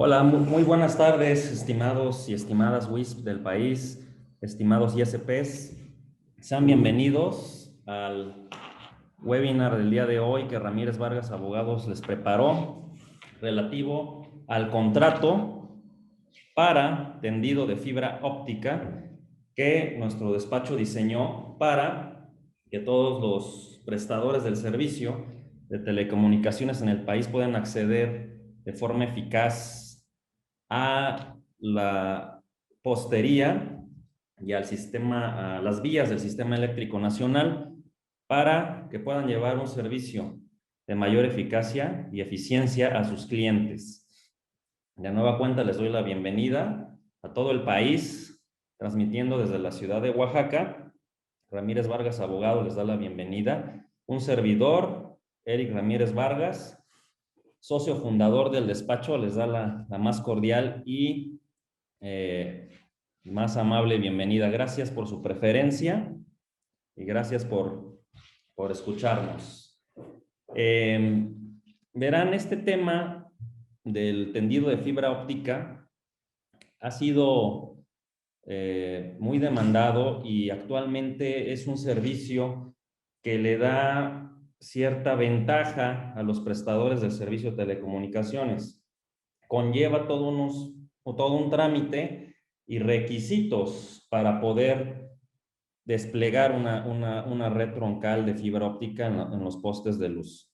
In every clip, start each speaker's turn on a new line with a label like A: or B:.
A: Hola, muy buenas tardes, estimados y estimadas WISP del país, estimados ISPs. Sean bienvenidos al webinar del día de hoy que Ramírez Vargas Abogados les preparó relativo al contrato para tendido de fibra óptica que nuestro despacho diseñó para que todos los prestadores del servicio de telecomunicaciones en el país puedan acceder de forma eficaz a la postería y al sistema, a las vías del sistema eléctrico nacional para que puedan llevar un servicio de mayor eficacia y eficiencia a sus clientes. De nueva cuenta les doy la bienvenida a todo el país, transmitiendo desde la ciudad de Oaxaca. Ramírez Vargas Abogado les da la bienvenida. Un servidor, Eric Ramírez Vargas, socio fundador del despacho, les da la más cordial y más amable bienvenida. Gracias por su preferencia y gracias por escucharnos. Verán, este tema del tendido de fibra óptica ha sido muy demandado y actualmente es un servicio que le da cierta ventaja a los prestadores del servicio de telecomunicaciones. Conlleva todo un trámite y requisitos para poder desplegar una red troncal de fibra óptica en los postes de luz.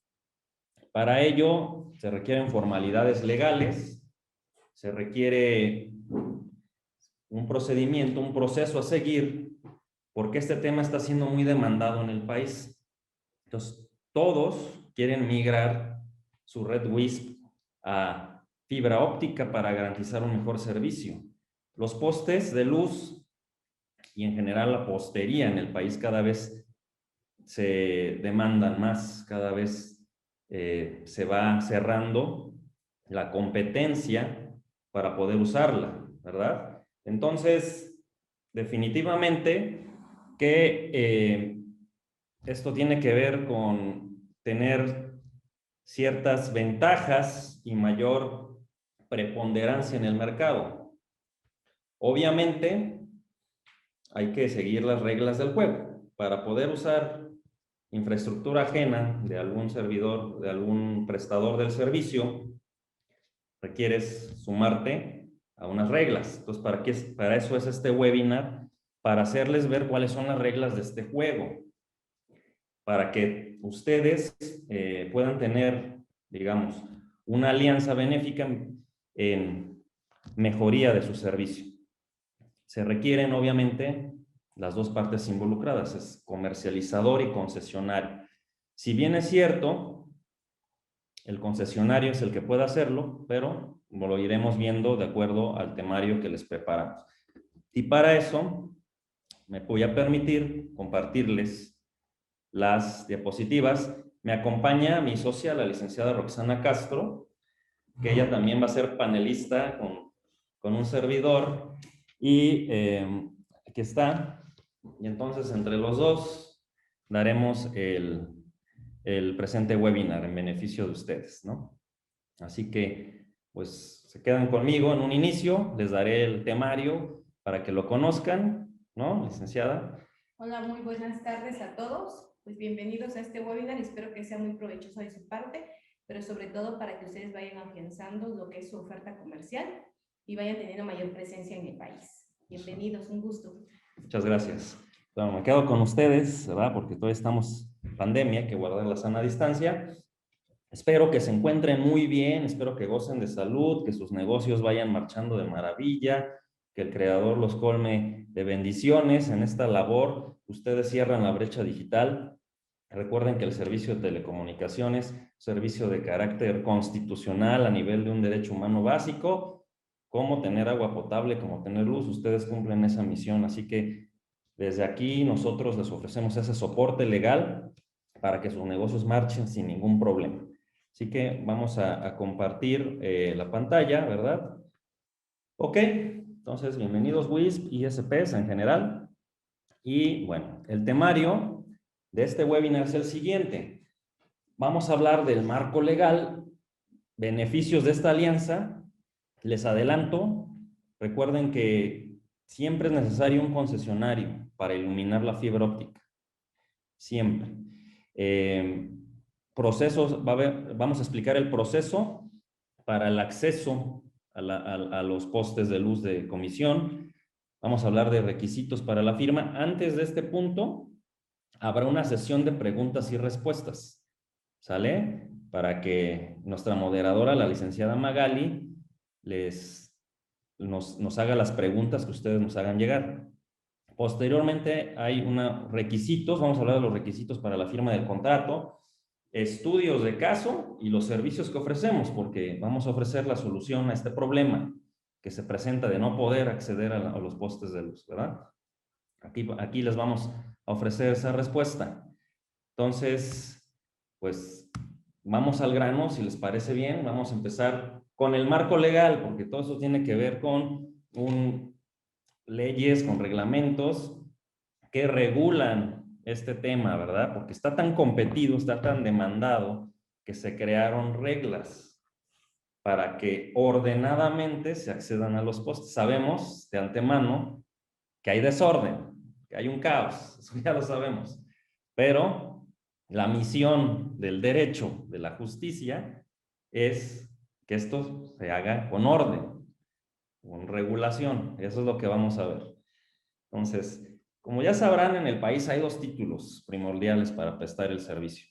A: Para ello se requieren formalidades legales, se requiere un procedimiento, un proceso a seguir, porque este tema está siendo muy demandado en el país. Entonces, todos quieren migrar su red WISP a fibra óptica para garantizar un mejor servicio. Los postes de luz y en general la postería en el país cada vez se demandan más, cada vez se va cerrando la competencia para poder usarla, ¿verdad? Entonces, definitivamente que esto tiene que ver con tener ciertas ventajas y mayor preponderancia en el mercado. Obviamente, hay que seguir las reglas del juego. Para poder usar infraestructura ajena de algún servidor, de algún prestador del servicio, requieres sumarte a unas reglas. Entonces, para eso es este webinar, para hacerles ver cuáles son las reglas de este juego, para que ustedes puedan tener, digamos, una alianza benéfica en mejoría de su servicio. Se requieren, obviamente, las dos partes involucradas, es comercializador y concesionario. Si bien es cierto, el concesionario es el que puede hacerlo, pero lo iremos viendo de acuerdo al temario que les preparamos. Y para eso, me voy a permitir compartirles las diapositivas. Me acompaña mi socia, la licenciada Roxana Castro, que ella también va a ser panelista con un servidor. Y aquí está. Y entonces, entre los dos, daremos el presente webinar en beneficio de ustedes, ¿no? Así que, pues, se quedan conmigo en un inicio. Les daré el temario para que lo conozcan, ¿no, licenciada?
B: Hola, muy buenas tardes a todos. Pues bienvenidos a este webinar. Espero que sea muy provechoso de su parte, pero sobre todo para que ustedes vayan afianzando lo que es su oferta comercial y vayan teniendo mayor presencia en el país. Bienvenidos, un gusto.
A: Muchas gracias. Bueno, me quedo con ustedes, ¿verdad? Porque todavía estamos en pandemia, hay que guardar la sana distancia. Espero que se encuentren muy bien, espero que gocen de salud, que sus negocios vayan marchando de maravilla, que el Creador los colme de bendiciones en esta labor. Ustedes cierran la brecha digital. Recuerden que el servicio de telecomunicaciones, servicio de carácter constitucional a nivel de un derecho humano básico, como tener agua potable, como tener luz, ustedes cumplen esa misión. Así que desde aquí nosotros les ofrecemos ese soporte legal para que sus negocios marchen sin ningún problema. Así que vamos a compartir la pantalla, ¿verdad? Ok, entonces bienvenidos WISP y ISPs en general. Y bueno, el temario de este webinar es el siguiente. Vamos a hablar del marco legal, beneficios de esta alianza Les adelanto, recuerden que siempre es necesario un concesionario para iluminar la fibra óptica. Siempre. Procesos, vamos a explicar el proceso para el acceso a los postes de luz de comisión. Vamos a hablar de requisitos para la firma. Antes de este punto, habrá una sesión de preguntas y respuestas, ¿sale? Para que nuestra moderadora, la licenciada Magali, nos haga las preguntas que ustedes nos hagan llegar. Posteriormente hay unos requisitos, vamos a hablar de los requisitos para la firma del contrato, estudios de caso y los servicios que ofrecemos, porque vamos a ofrecer la solución a este problema que se presenta de no poder acceder a los postes de luz, ¿verdad? Aquí les vamos a ofrecer esa respuesta. Entonces, pues vamos al grano, si les parece bien. Vamos a empezar con el marco legal, porque todo eso tiene que ver con leyes, con reglamentos que regulan este tema, ¿verdad? Porque está tan competido, está tan demandado, que se crearon reglas para que ordenadamente se accedan a los postes. Sabemos de antemano que hay desorden, que hay un caos, eso ya lo sabemos. Pero la misión del derecho, de la justicia, es que esto se haga con orden, con regulación. Eso es lo que vamos a ver. Entonces, como ya sabrán, en el país hay dos títulos primordiales para prestar el servicio.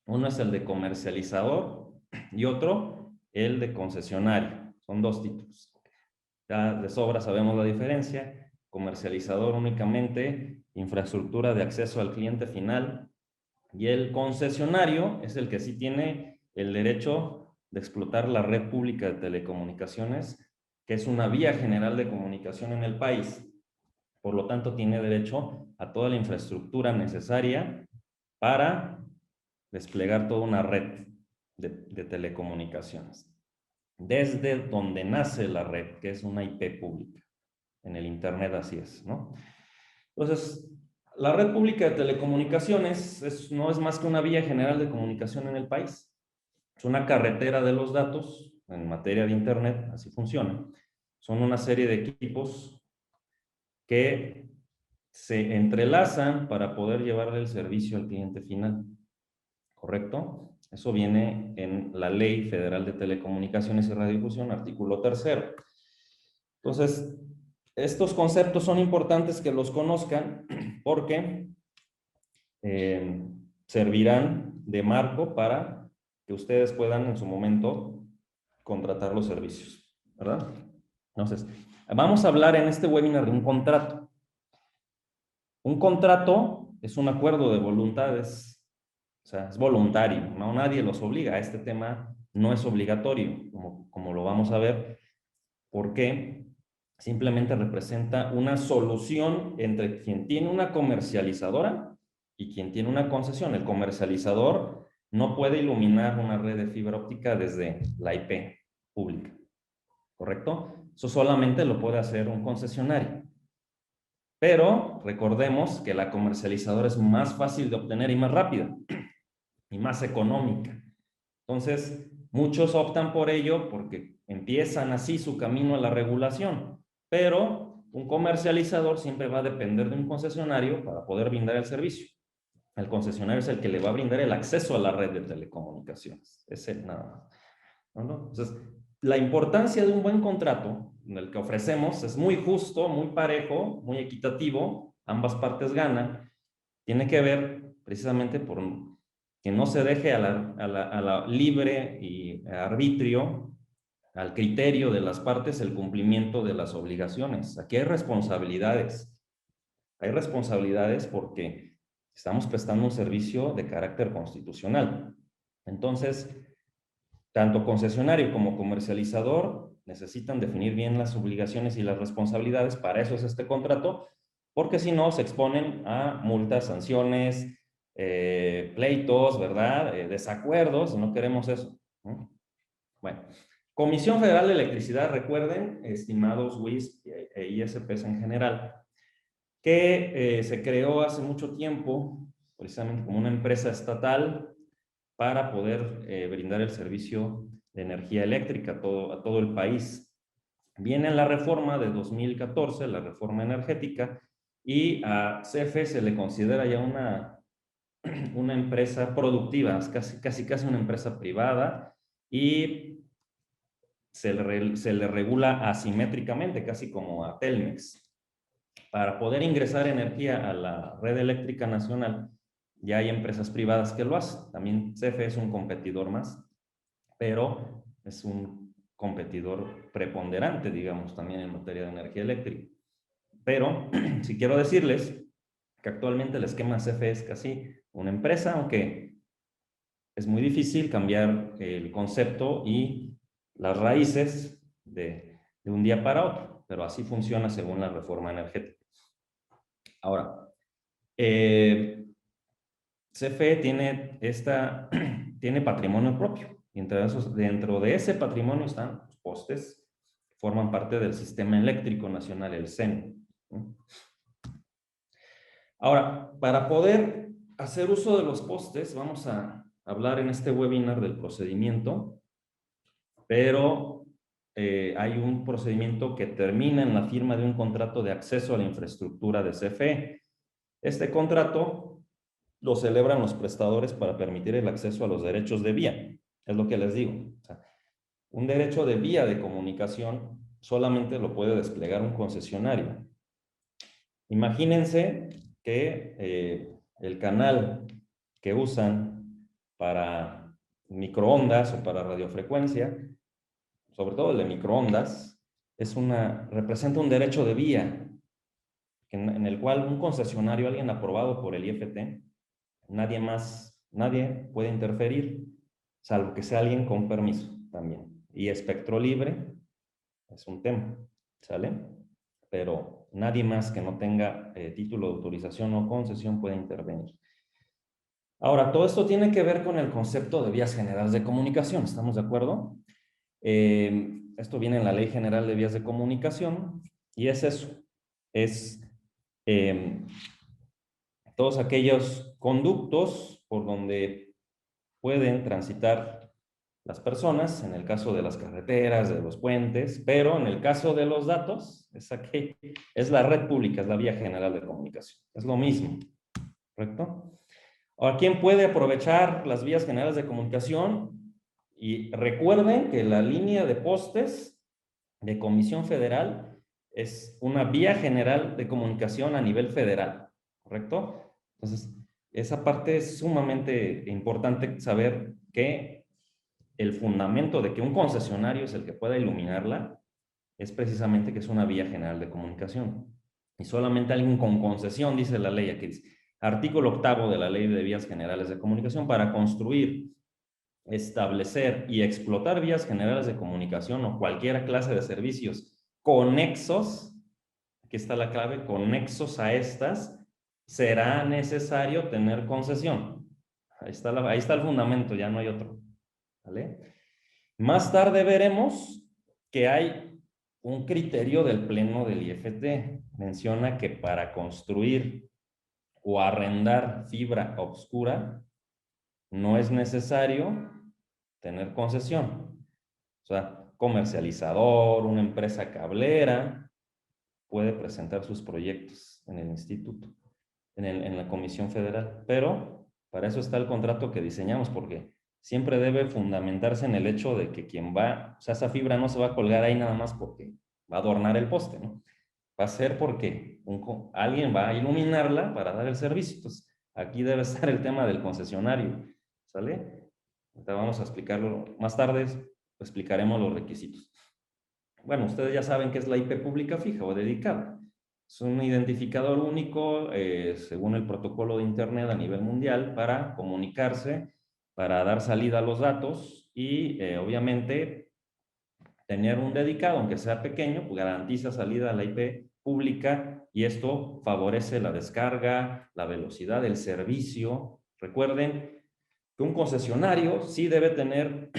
A: Uno es el de comercializador y otro el de concesionario. Son dos títulos. Ya de sobra sabemos la diferencia. Comercializador únicamente infraestructura de acceso al cliente final, y el concesionario es el que sí tiene el derecho de explotar la red pública de telecomunicaciones, que es una vía general de comunicación en el país. Por lo tanto, tiene derecho a toda la infraestructura necesaria para desplegar toda una red de telecomunicaciones. Desde donde nace la red, que es una IP pública. En el Internet así es, ¿no? Entonces, la red pública de telecomunicaciones no es más que una vía general de comunicación en el país. Es una carretera de los datos en materia de Internet, así funciona. Son una serie de equipos que se entrelazan para poder llevarle el servicio al cliente final. ¿Correcto? Eso viene en la Ley Federal de Telecomunicaciones y Radiodifusión, artículo 3º. Entonces, estos conceptos son importantes que los conozcan porque servirán de marco para que ustedes puedan en su momento contratar los servicios, ¿verdad? Entonces, vamos a hablar en este webinar de un contrato. Un contrato es un acuerdo de voluntades, o sea, es voluntario, no nadie los obliga. Este tema no es obligatorio, como lo vamos a ver, porque simplemente representa una solución entre quien tiene una comercializadora y quien tiene una concesión. El comercializador no puede iluminar una red de fibra óptica desde la IP pública, ¿correcto? Eso solamente lo puede hacer un concesionario. Pero recordemos que la comercializadora es más fácil de obtener y más rápida y más económica. Entonces, muchos optan por ello porque empiezan así su camino a la regulación, pero un comercializador siempre va a depender de un concesionario para poder brindar el servicio. El concesionario es el que le va a brindar el acceso a la red de telecomunicaciones. Ese nada más. ¿No? Entonces, la importancia de un buen contrato en el que ofrecemos es muy justo, muy parejo, muy equitativo, ambas partes ganan, tiene que ver precisamente por que no se deje a la libre y arbitrio, al criterio de las partes, el cumplimiento de las obligaciones. Aquí hay responsabilidades. Hay responsabilidades porque estamos prestando un servicio de carácter constitucional. Entonces, tanto concesionario como comercializador necesitan definir bien las obligaciones y las responsabilidades. Para eso es este contrato, porque si no se exponen a multas, sanciones, pleitos, ¿verdad? Desacuerdos, y no queremos eso, ¿no? Bueno, Comisión Federal de Electricidad, recuerden, estimados WIS e ISPs en general, que se creó hace mucho tiempo, precisamente como una empresa estatal, para poder brindar el servicio de energía eléctrica a todo el país. Viene la reforma de 2014, la reforma energética, y a CFE se le considera ya una empresa productiva, casi una empresa privada, y se le regula asimétricamente, casi como a Telmex. Para poder ingresar energía a la red eléctrica nacional, ya hay empresas privadas que lo hacen. También CFE es un competidor más, pero es un competidor preponderante, digamos, también en materia de energía eléctrica. Pero si quiero decirles que actualmente el esquema CFE es casi una empresa, aunque es muy difícil cambiar el concepto y las raíces de un día para otro, pero así funciona según la reforma energética. Ahora, CFE tiene patrimonio propio. Y dentro de ese patrimonio están los postes, que forman parte del Sistema Eléctrico Nacional, el SEN. Ahora, para poder hacer uso de los postes, vamos a hablar en este webinar del procedimiento, pero hay un procedimiento que termina en la firma de un contrato de acceso a la infraestructura de CFE. Este contrato lo celebran los prestadores para permitir el acceso a los derechos de vía. Es lo que les digo. O sea, un derecho de vía de comunicación solamente lo puede desplegar un concesionario. Imagínense que el canal que usan para microondas o para radiofrecuencia, sobre todo el de microondas, representa un derecho de vía en el cual un concesionario, alguien aprobado por el IFT, nadie puede interferir, salvo que sea alguien con permiso también. Y espectro libre es un tema, ¿sale? Pero nadie más que no tenga título de autorización o concesión puede intervenir. Ahora, todo esto tiene que ver con el concepto de vías generales de comunicación, ¿estamos de acuerdo? Esto viene en la Ley General de Vías de Comunicación y es eso, es todos aquellos conductos por donde pueden transitar las personas, en el caso de las carreteras, de los puentes, pero en el caso de los datos, es la red pública, es la vía general de comunicación. Es lo mismo, ¿correcto? Ahora, ¿quién puede aprovechar las vías generales de comunicación? Y recuerden que la línea de postes de Comisión Federal es una vía general de comunicación a nivel federal, ¿correcto? Entonces, esa parte es sumamente importante saber que el fundamento de que un concesionario es el que pueda iluminarla es precisamente que es una vía general de comunicación. Y solamente alguien con concesión, dice la ley, aquí dice, artículo 8 de la Ley de Vías Generales de Comunicación, para construir, establecer y explotar vías generales de comunicación o cualquier clase de servicios conexos, aquí está la clave, conexos a estas, será necesario tener concesión. Ahí está el fundamento, ya no hay otro. ¿Vale? Más tarde veremos que hay un criterio del Pleno del IFT. Menciona que para construir o arrendar fibra obscura no es necesario tener concesión. O sea, comercializador, una empresa cablera, puede presentar sus proyectos en el instituto, en la Comisión Federal. Pero para eso está el contrato que diseñamos, porque siempre debe fundamentarse en el hecho de que quien va, o sea, esa fibra no se va a colgar ahí nada más porque va a adornar el poste, ¿no? Va a ser porque alguien va a iluminarla para dar el servicio. Entonces, aquí debe estar el tema del concesionario, ¿sale? Ahorita vamos a explicarlo más tarde, explicaremos los requisitos. Bueno, ustedes ya saben qué es la IP pública fija o dedicada. Es un identificador único, según el protocolo de Internet a nivel mundial, para comunicarse, para dar salida a los datos y, obviamente, tener un dedicado, aunque sea pequeño, pues garantiza salida a la IP pública y esto favorece la descarga, la velocidad del servicio. Recuerden que un concesionario sí debe tener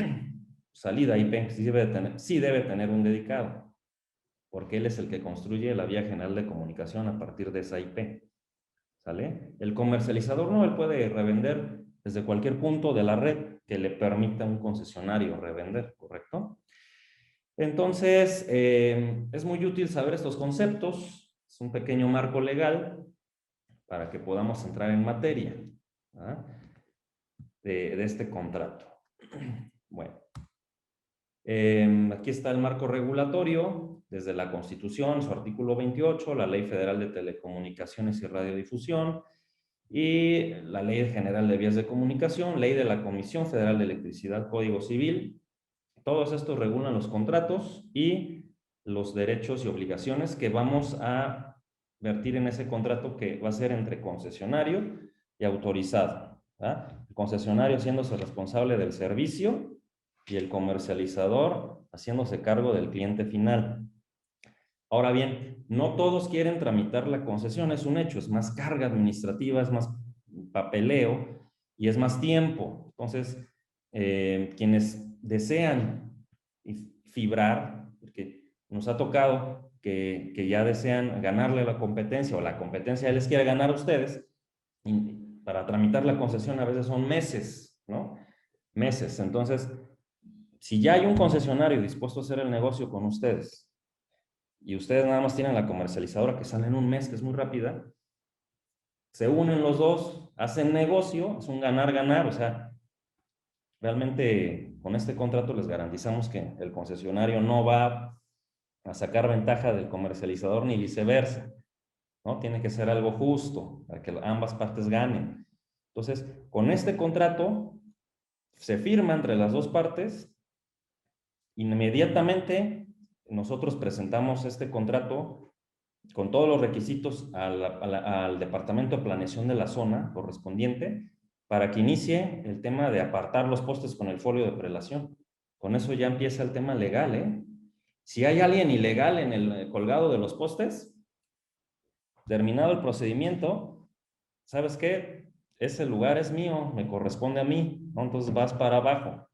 A: salida IP, sí debe tener un dedicado, porque él es el que construye la vía general de comunicación a partir de esa IP. ¿Sale? El comercializador no, él puede revender desde cualquier punto de la red que le permita a un concesionario revender, ¿correcto? Entonces, es muy útil saber estos conceptos. Es un pequeño marco legal para que podamos entrar en materia, ¿verdad? De este contrato. Bueno, aquí está el marco regulatorio, desde la Constitución, su artículo 28, la Ley Federal de Telecomunicaciones y Radiodifusión, y la Ley General de Vías de Comunicación, Ley de la Comisión Federal de Electricidad, Código Civil. Todos estos regulan los contratos y los derechos y obligaciones que vamos a vertir en ese contrato, que va a ser entre concesionario y autorizado, ¿verdad? El concesionario haciéndose responsable del servicio y el comercializador haciéndose cargo del cliente final. Ahora bien, no todos quieren tramitar la concesión, es un hecho, es más carga administrativa, es más papeleo y es más tiempo. Entonces, quienes desean fibrar, porque nos ha tocado que ya desean ganarle la competencia, o la competencia les quiere ganar a ustedes, y para tramitar la concesión a veces son meses, ¿no? Meses. Entonces, si ya hay un concesionario dispuesto a hacer el negocio con ustedes, y ustedes nada más tienen la comercializadora que sale en un mes, que es muy rápida, se unen los dos, hacen negocio, es un ganar-ganar. O sea, realmente con este contrato les garantizamos que el concesionario no va a sacar ventaja del comercializador ni viceversa, ¿no? Tiene que ser algo justo para que ambas partes ganen. Entonces, con este contrato se firma entre las dos partes. Inmediatamente nosotros presentamos este contrato con todos los requisitos al Departamento de Planeación de la zona correspondiente para que inicie el tema de apartar los postes con el folio de prelación. Con eso ya empieza el tema legal, ¿eh? Si hay alguien ilegal en el colgado de los postes, terminado el procedimiento, ¿sabes qué? Ese lugar es mío, me corresponde a mí, ¿no? Entonces vas para abajo,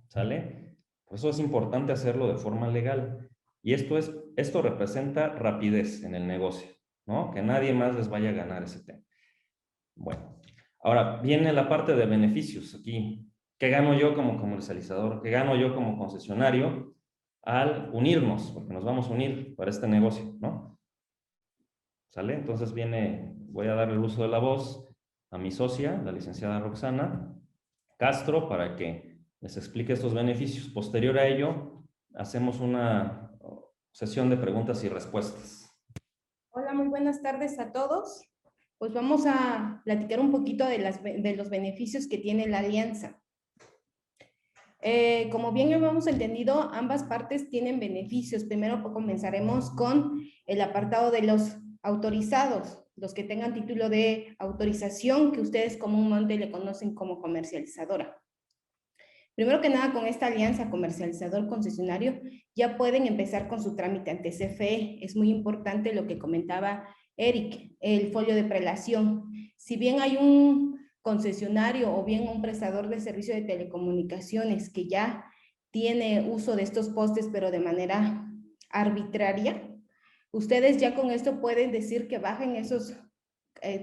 A: ¿sale? Por eso es importante hacerlo de forma legal. Y esto representa rapidez en el negocio, ¿no? Que nadie más les vaya a ganar ese tema. Bueno, ahora viene la parte de beneficios aquí. ¿Qué gano yo como comercializador? ¿Qué gano yo como concesionario al unirnos? Porque nos vamos a unir para este negocio, ¿no? ¿Sale? Entonces voy a darle el uso de la voz a mi socia, la licenciada Roxana Castro, para que les explique estos beneficios. Posterior a ello, hacemos una sesión de preguntas y respuestas.
B: Hola, muy buenas tardes a todos. Pues vamos a platicar un poquito de los beneficios que tiene la alianza. Como bien hemos entendido, ambas partes tienen beneficios. Primero comenzaremos con el apartado de los autorizados, los que tengan título de autorización, que ustedes comúnmente le conocen como comercializadora. Primero que nada, con esta alianza comercializador-concesionario, ya pueden empezar con su trámite ante CFE. Es muy importante lo que comentaba Eric, el folio de prelación. Si bien hay un concesionario o bien un prestador de servicio de telecomunicaciones que ya tiene uso de estos postes, pero de manera arbitraria, ustedes ya con esto pueden decir que bajen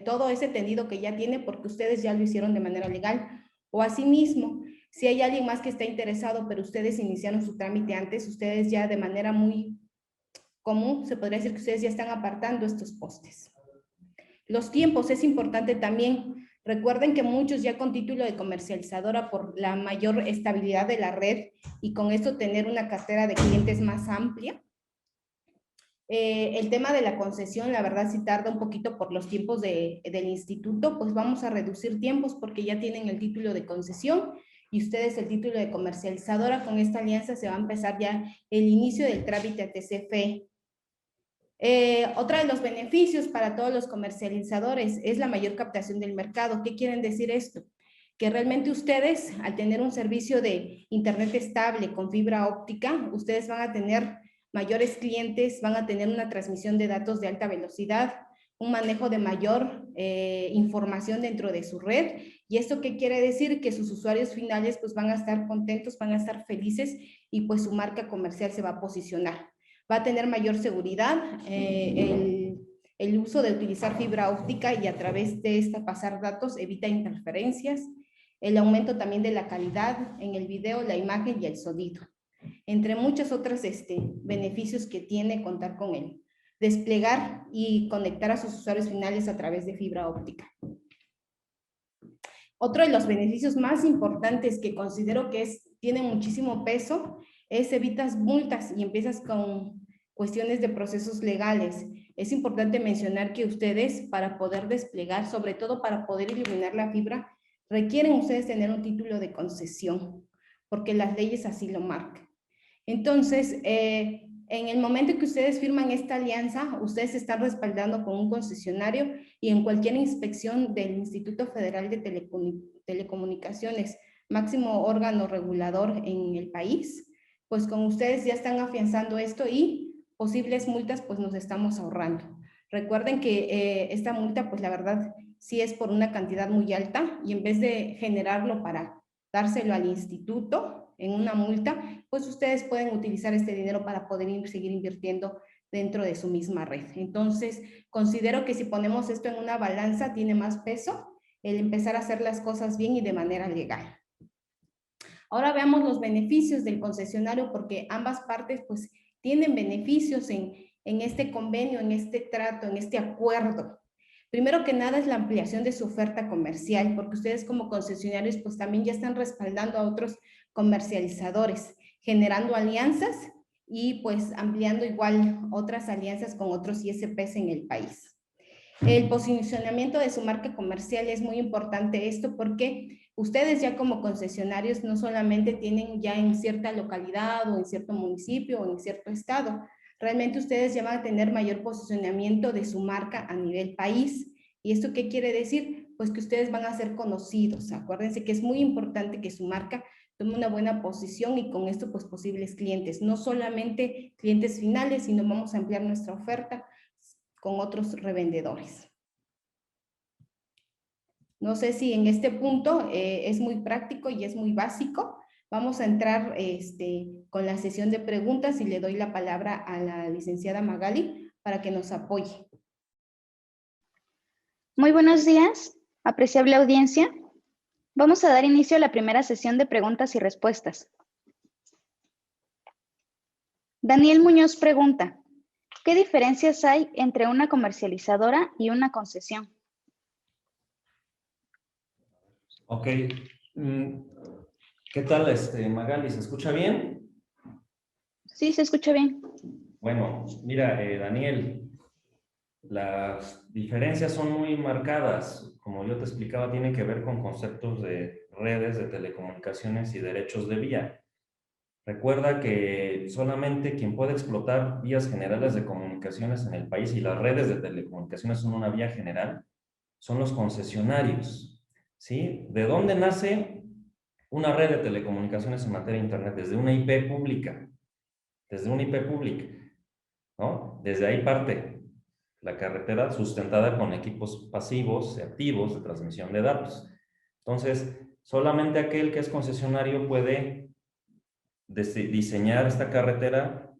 B: todo ese tendido que ya tiene, porque ustedes ya lo hicieron de manera legal. O asimismo, si hay alguien más que está interesado, pero ustedes iniciaron su trámite antes, ustedes ya de manera muy común, se podría decir que ustedes ya están apartando estos postes. Los tiempos es importante también. Recuerden que muchos ya con título de comercializadora, por la mayor estabilidad de la red y con esto tener una cartera de clientes más amplia, el tema de la concesión, la verdad, sí tarda un poquito por los tiempos del instituto, pues vamos a reducir tiempos porque ya tienen el título de concesión y ustedes el título de comercializadora. Con esta alianza se va a empezar ya el inicio del trámite ante CFE. Otra de los beneficios para todos los comercializadores es la mayor captación del mercado. ¿Qué quieren decir esto? Que realmente ustedes, al tener un servicio de internet estable con fibra óptica, ustedes van a tener mayores clientes, van a tener una transmisión de datos de alta velocidad, un manejo de mayor información dentro de su red. ¿Y esto qué quiere decir? Que sus usuarios finales pues van a estar contentos, van a estar felices y pues su marca comercial se va a posicionar. Va a tener mayor seguridad, el uso de utilizar fibra óptica y a través de esta pasar datos evita interferencias, el aumento también de la calidad en el video, la imagen y el sonido. entre muchos otros beneficios que tiene contar con él. Desplegar y conectar a sus usuarios finales a través de fibra óptica. Otro de los beneficios más importantes que considero que tiene muchísimo peso es evitas multas y empiezas con cuestiones de procesos legales. Es importante mencionar que ustedes, para poder desplegar, sobre todo para poder iluminar la fibra, requieren ustedes tener un título de concesión, porque las leyes así lo marcan. Entonces, en el momento que ustedes firman esta alianza, ustedes se están respaldando con un concesionario y en cualquier inspección del Instituto Federal de Telecomunicaciones, máximo órgano regulador en el país, pues con ustedes ya están afianzando esto y posibles multas pues nos estamos ahorrando. Recuerden que esta multa pues la verdad sí es por una cantidad muy alta y en vez de generarlo para dárselo al instituto en una multa, pues ustedes pueden utilizar este dinero para poder seguir invirtiendo dentro de su misma red. Entonces, considero que si ponemos esto en una balanza, tiene más peso el empezar a hacer las cosas bien y de manera legal. Ahora veamos los beneficios del concesionario, porque ambas partes pues tienen beneficios en este convenio, en este trato, en este acuerdo. Primero que nada es la ampliación de su oferta comercial, porque ustedes como concesionarios pues también ya están respaldando a otros comercializadores, generando alianzas y pues ampliando igual otras alianzas con otros ISPs en el país. El posicionamiento de su marca comercial es muy importante esto porque ustedes ya como concesionarios no solamente tienen ya en cierta localidad o en cierto municipio o en cierto estado, realmente ustedes ya van a tener mayor posicionamiento de su marca a nivel país. ¿Y esto qué quiere decir? Pues que ustedes van a ser conocidos. Acuérdense que es muy importante que su marca tome una buena posición y con esto pues posibles clientes, no solamente clientes finales, sino vamos a ampliar nuestra oferta con otros revendedores. No sé si en este punto es muy práctico y es muy básico. Vamos a entrar con la sesión de preguntas y le doy la palabra a la licenciada Magali para que nos apoye.
C: Muy buenos días, apreciable audiencia. Vamos a dar inicio a la primera sesión de preguntas y respuestas. Daniel Muñoz pregunta, ¿qué diferencias hay entre una comercializadora y una concesión?
A: Ok. ¿Qué tal, Magali? ¿Se escucha bien?
C: Sí, se escucha bien.
A: Bueno, mira, Daniel, las diferencias son muy marcadas. Como yo te explicaba, tienen que ver con conceptos de redes de telecomunicaciones y derechos de vía. Recuerda que solamente quien puede explotar vías generales de comunicaciones en el país, y las redes de telecomunicaciones son una vía general, son los concesionarios, ¿sí? ¿De dónde nace una red de telecomunicaciones en materia de Internet? Desde una IP pública, ¿no? Desde ahí parte la carretera sustentada con equipos pasivos y activos de transmisión de datos. Entonces, solamente aquel que es concesionario puede diseñar esta carretera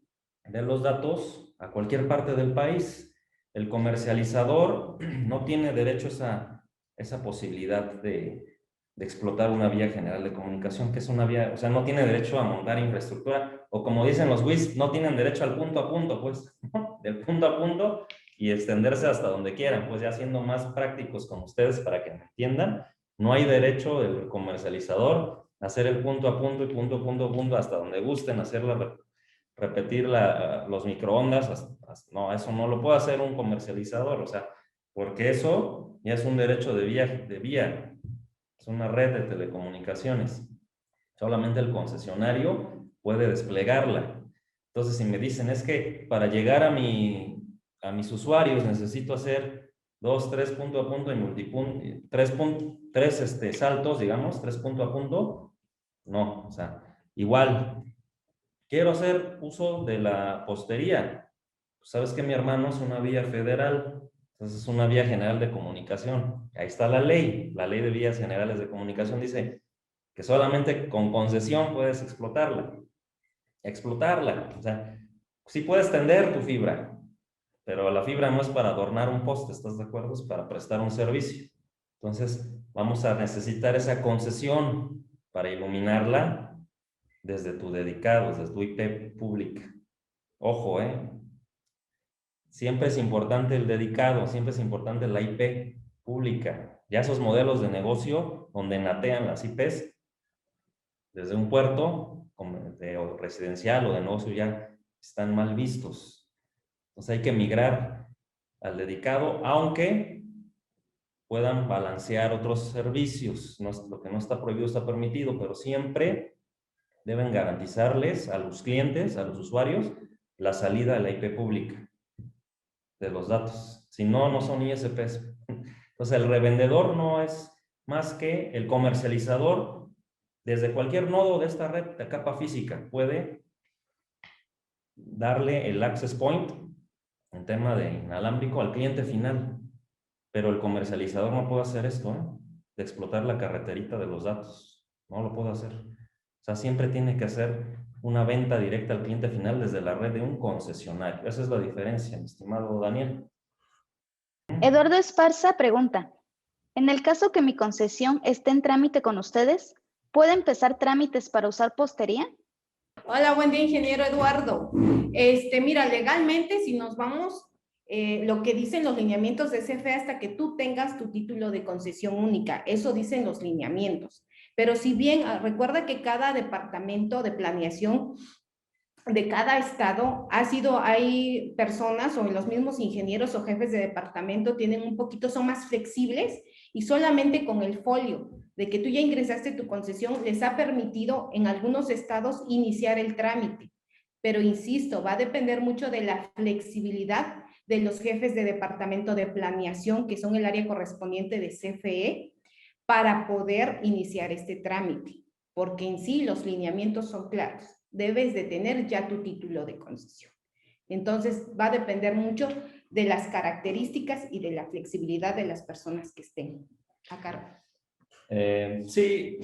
A: de los datos a cualquier parte del país. El comercializador no tiene derecho a esa posibilidad de explotar una vía general de comunicación, que es una vía, o sea, no tiene derecho a montar infraestructura, o como dicen los WIS, no tienen derecho al punto a punto, pues, del punto a punto y extenderse hasta donde quieran, pues ya siendo más prácticos con ustedes para que me entiendan, no hay derecho del comercializador a hacer el punto a punto y punto a punto, punto hasta donde gusten, hacerla, repetir los microondas, no, eso no lo puede hacer un comercializador, o sea, porque eso ya es un derecho de vía. Es una red de telecomunicaciones. Solamente el concesionario puede desplegarla. Entonces, si me dicen, es que para llegar a mis usuarios necesito hacer 2, 3 punto a punto y multipunto, 3 saltos, digamos, 3 punto a punto, no, o sea, igual, quiero hacer uso de la postería. Pues, ¿sabes que mi hermano es una vía federal? Entonces es una vía general de comunicación. Ahí está la ley de vías generales de comunicación dice que solamente con concesión puedes explotarla. O sea, sí puedes tender tu fibra, pero la fibra no es para adornar un poste, ¿estás de acuerdo? Es para prestar un servicio. Entonces vamos a necesitar esa concesión para iluminarla desde tu dedicado, desde tu IP pública. Ojo, siempre es importante el dedicado, siempre es importante la IP pública. Ya esos modelos de negocio donde natean las IPs desde un puerto o residencial o de negocio ya están mal vistos. Entonces hay que migrar al dedicado, aunque puedan balancear otros servicios. Lo que no está prohibido está permitido, pero siempre deben garantizarles a los clientes, a los usuarios, la salida de la IP pública de los datos. Si no, no son ISPs. Entonces, el revendedor no es más que el comercializador desde cualquier nodo de esta red de capa física. Puede darle el access point en tema de inalámbrico al cliente final, pero el comercializador no puede hacer esto, de explotar la carreterita de los datos. No lo puede hacer. O sea, siempre tiene que hacer una venta directa al cliente final desde la red de un concesionario. Esa es la diferencia, mi estimado Daniel.
C: Eduardo Esparza pregunta, en el caso que mi concesión esté en trámite con ustedes, ¿puede empezar trámites para usar postería?
B: Hola, buen día, ingeniero Eduardo. Mira, legalmente, si nos vamos, lo que dicen los lineamientos de CFE hasta que tú tengas tu título de concesión única, eso dicen los lineamientos. Pero si bien, recuerda que cada departamento de planeación de cada estado hay personas o los mismos ingenieros o jefes de departamento son más flexibles y solamente con el folio de que tú ya ingresaste tu concesión les ha permitido en algunos estados iniciar el trámite. Pero insisto, va a depender mucho de la flexibilidad de los jefes de departamento de planeación, que son el área correspondiente de CFE, para poder iniciar este trámite, porque en sí los lineamientos son claros. Debes de tener ya tu título de concesión. Entonces, va a depender mucho de las características y de la flexibilidad de las personas que estén a cargo.
A: Sí,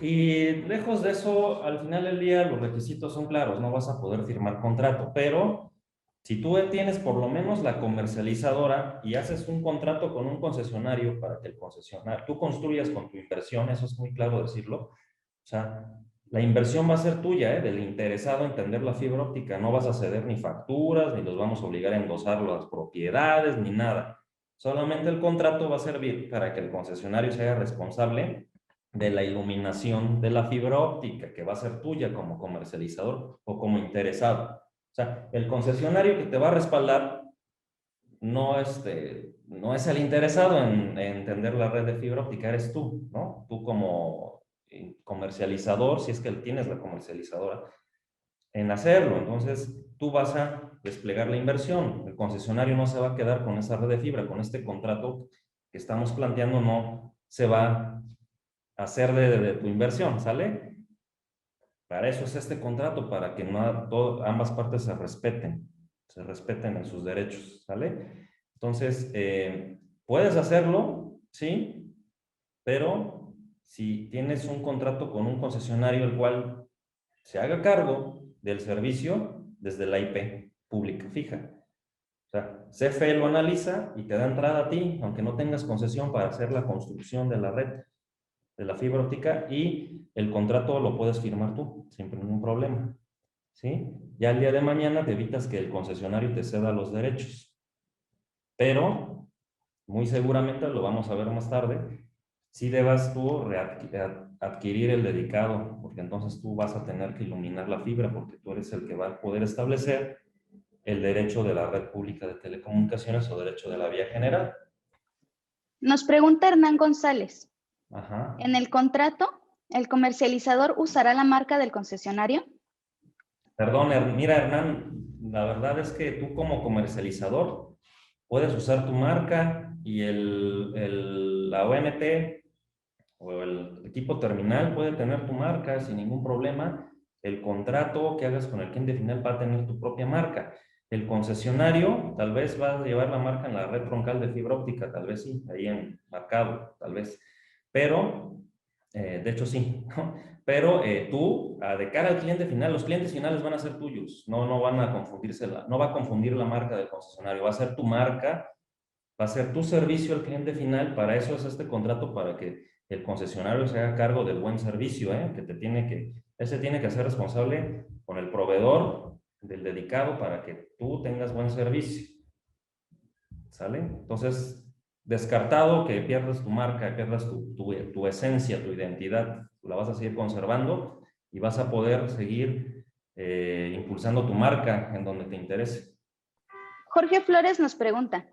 A: y lejos de eso, al final del día los requisitos son claros, no vas a poder firmar contrato, pero si tú tienes por lo menos la comercializadora y haces un contrato con un concesionario para que el concesionario, tú construyas con tu inversión, eso es muy claro decirlo, o sea, la inversión va a ser tuya, del interesado en tender la fibra óptica, no vas a ceder ni facturas, ni los vamos a obligar a endosar las propiedades, ni nada. Solamente el contrato va a servir para que el concesionario se haga responsable de la iluminación de la fibra óptica, que va a ser tuya como comercializador o como interesado. O sea, el concesionario que te va a respaldar no es el interesado en tender la red de fibra óptica, eres tú, ¿no? Tú como comercializador, si es que tienes la comercializadora, en hacerlo. Entonces, tú vas a desplegar la inversión. El concesionario no se va a quedar con esa red de fibra, con este contrato que estamos planteando, no se va a hacer de tu inversión, ¿sale? Para eso es este contrato, para que ambas partes se respeten en sus derechos, ¿sale? Entonces, puedes hacerlo, ¿sí? Pero si tienes un contrato con un concesionario el cual se haga cargo del servicio desde la IP pública fija. O sea, CFE lo analiza y te da entrada a ti, aunque no tengas concesión, para hacer la construcción de la red, de la fibra óptica, y el contrato lo puedes firmar tú, sin ningún problema. ¿Sí? Ya el día de mañana te evitas que el concesionario te ceda los derechos. Pero, muy seguramente, lo vamos a ver más tarde, sí debas tú adquirir el dedicado, porque entonces tú vas a tener que iluminar la fibra, porque tú eres el que va a poder establecer el derecho de la red pública de telecomunicaciones o derecho de la vía general.
C: Nos pregunta Hernán González.
A: Ajá.
C: En el contrato, ¿el comercializador usará la marca del concesionario?
A: Perdón, mira, Hernán, la verdad es que tú como comercializador puedes usar tu marca y la ONT o el equipo terminal puede tener tu marca sin ningún problema. El contrato que hagas con el cliente final va a tener tu propia marca. El concesionario tal vez va a llevar la marca en la red troncal de fibra óptica, tal vez sí, ahí marcado, tal vez. Pero, de hecho sí, ¿no? Pero tú, de cara al cliente final, los clientes finales van a ser tuyos, no van a confundirse, no va a confundir la marca del concesionario, va a ser tu marca, va a ser tu servicio al cliente final. Para eso es este contrato, para que el concesionario se haga cargo del buen servicio, que él se tiene que hacer responsable con el proveedor del dedicado para que tú tengas buen servicio. ¿Sale? Entonces, descartado que pierdas tu marca, pierdas tu esencia, tu identidad, la vas a seguir conservando y vas a poder seguir impulsando tu marca en donde te interese.
C: Jorge Flores nos pregunta,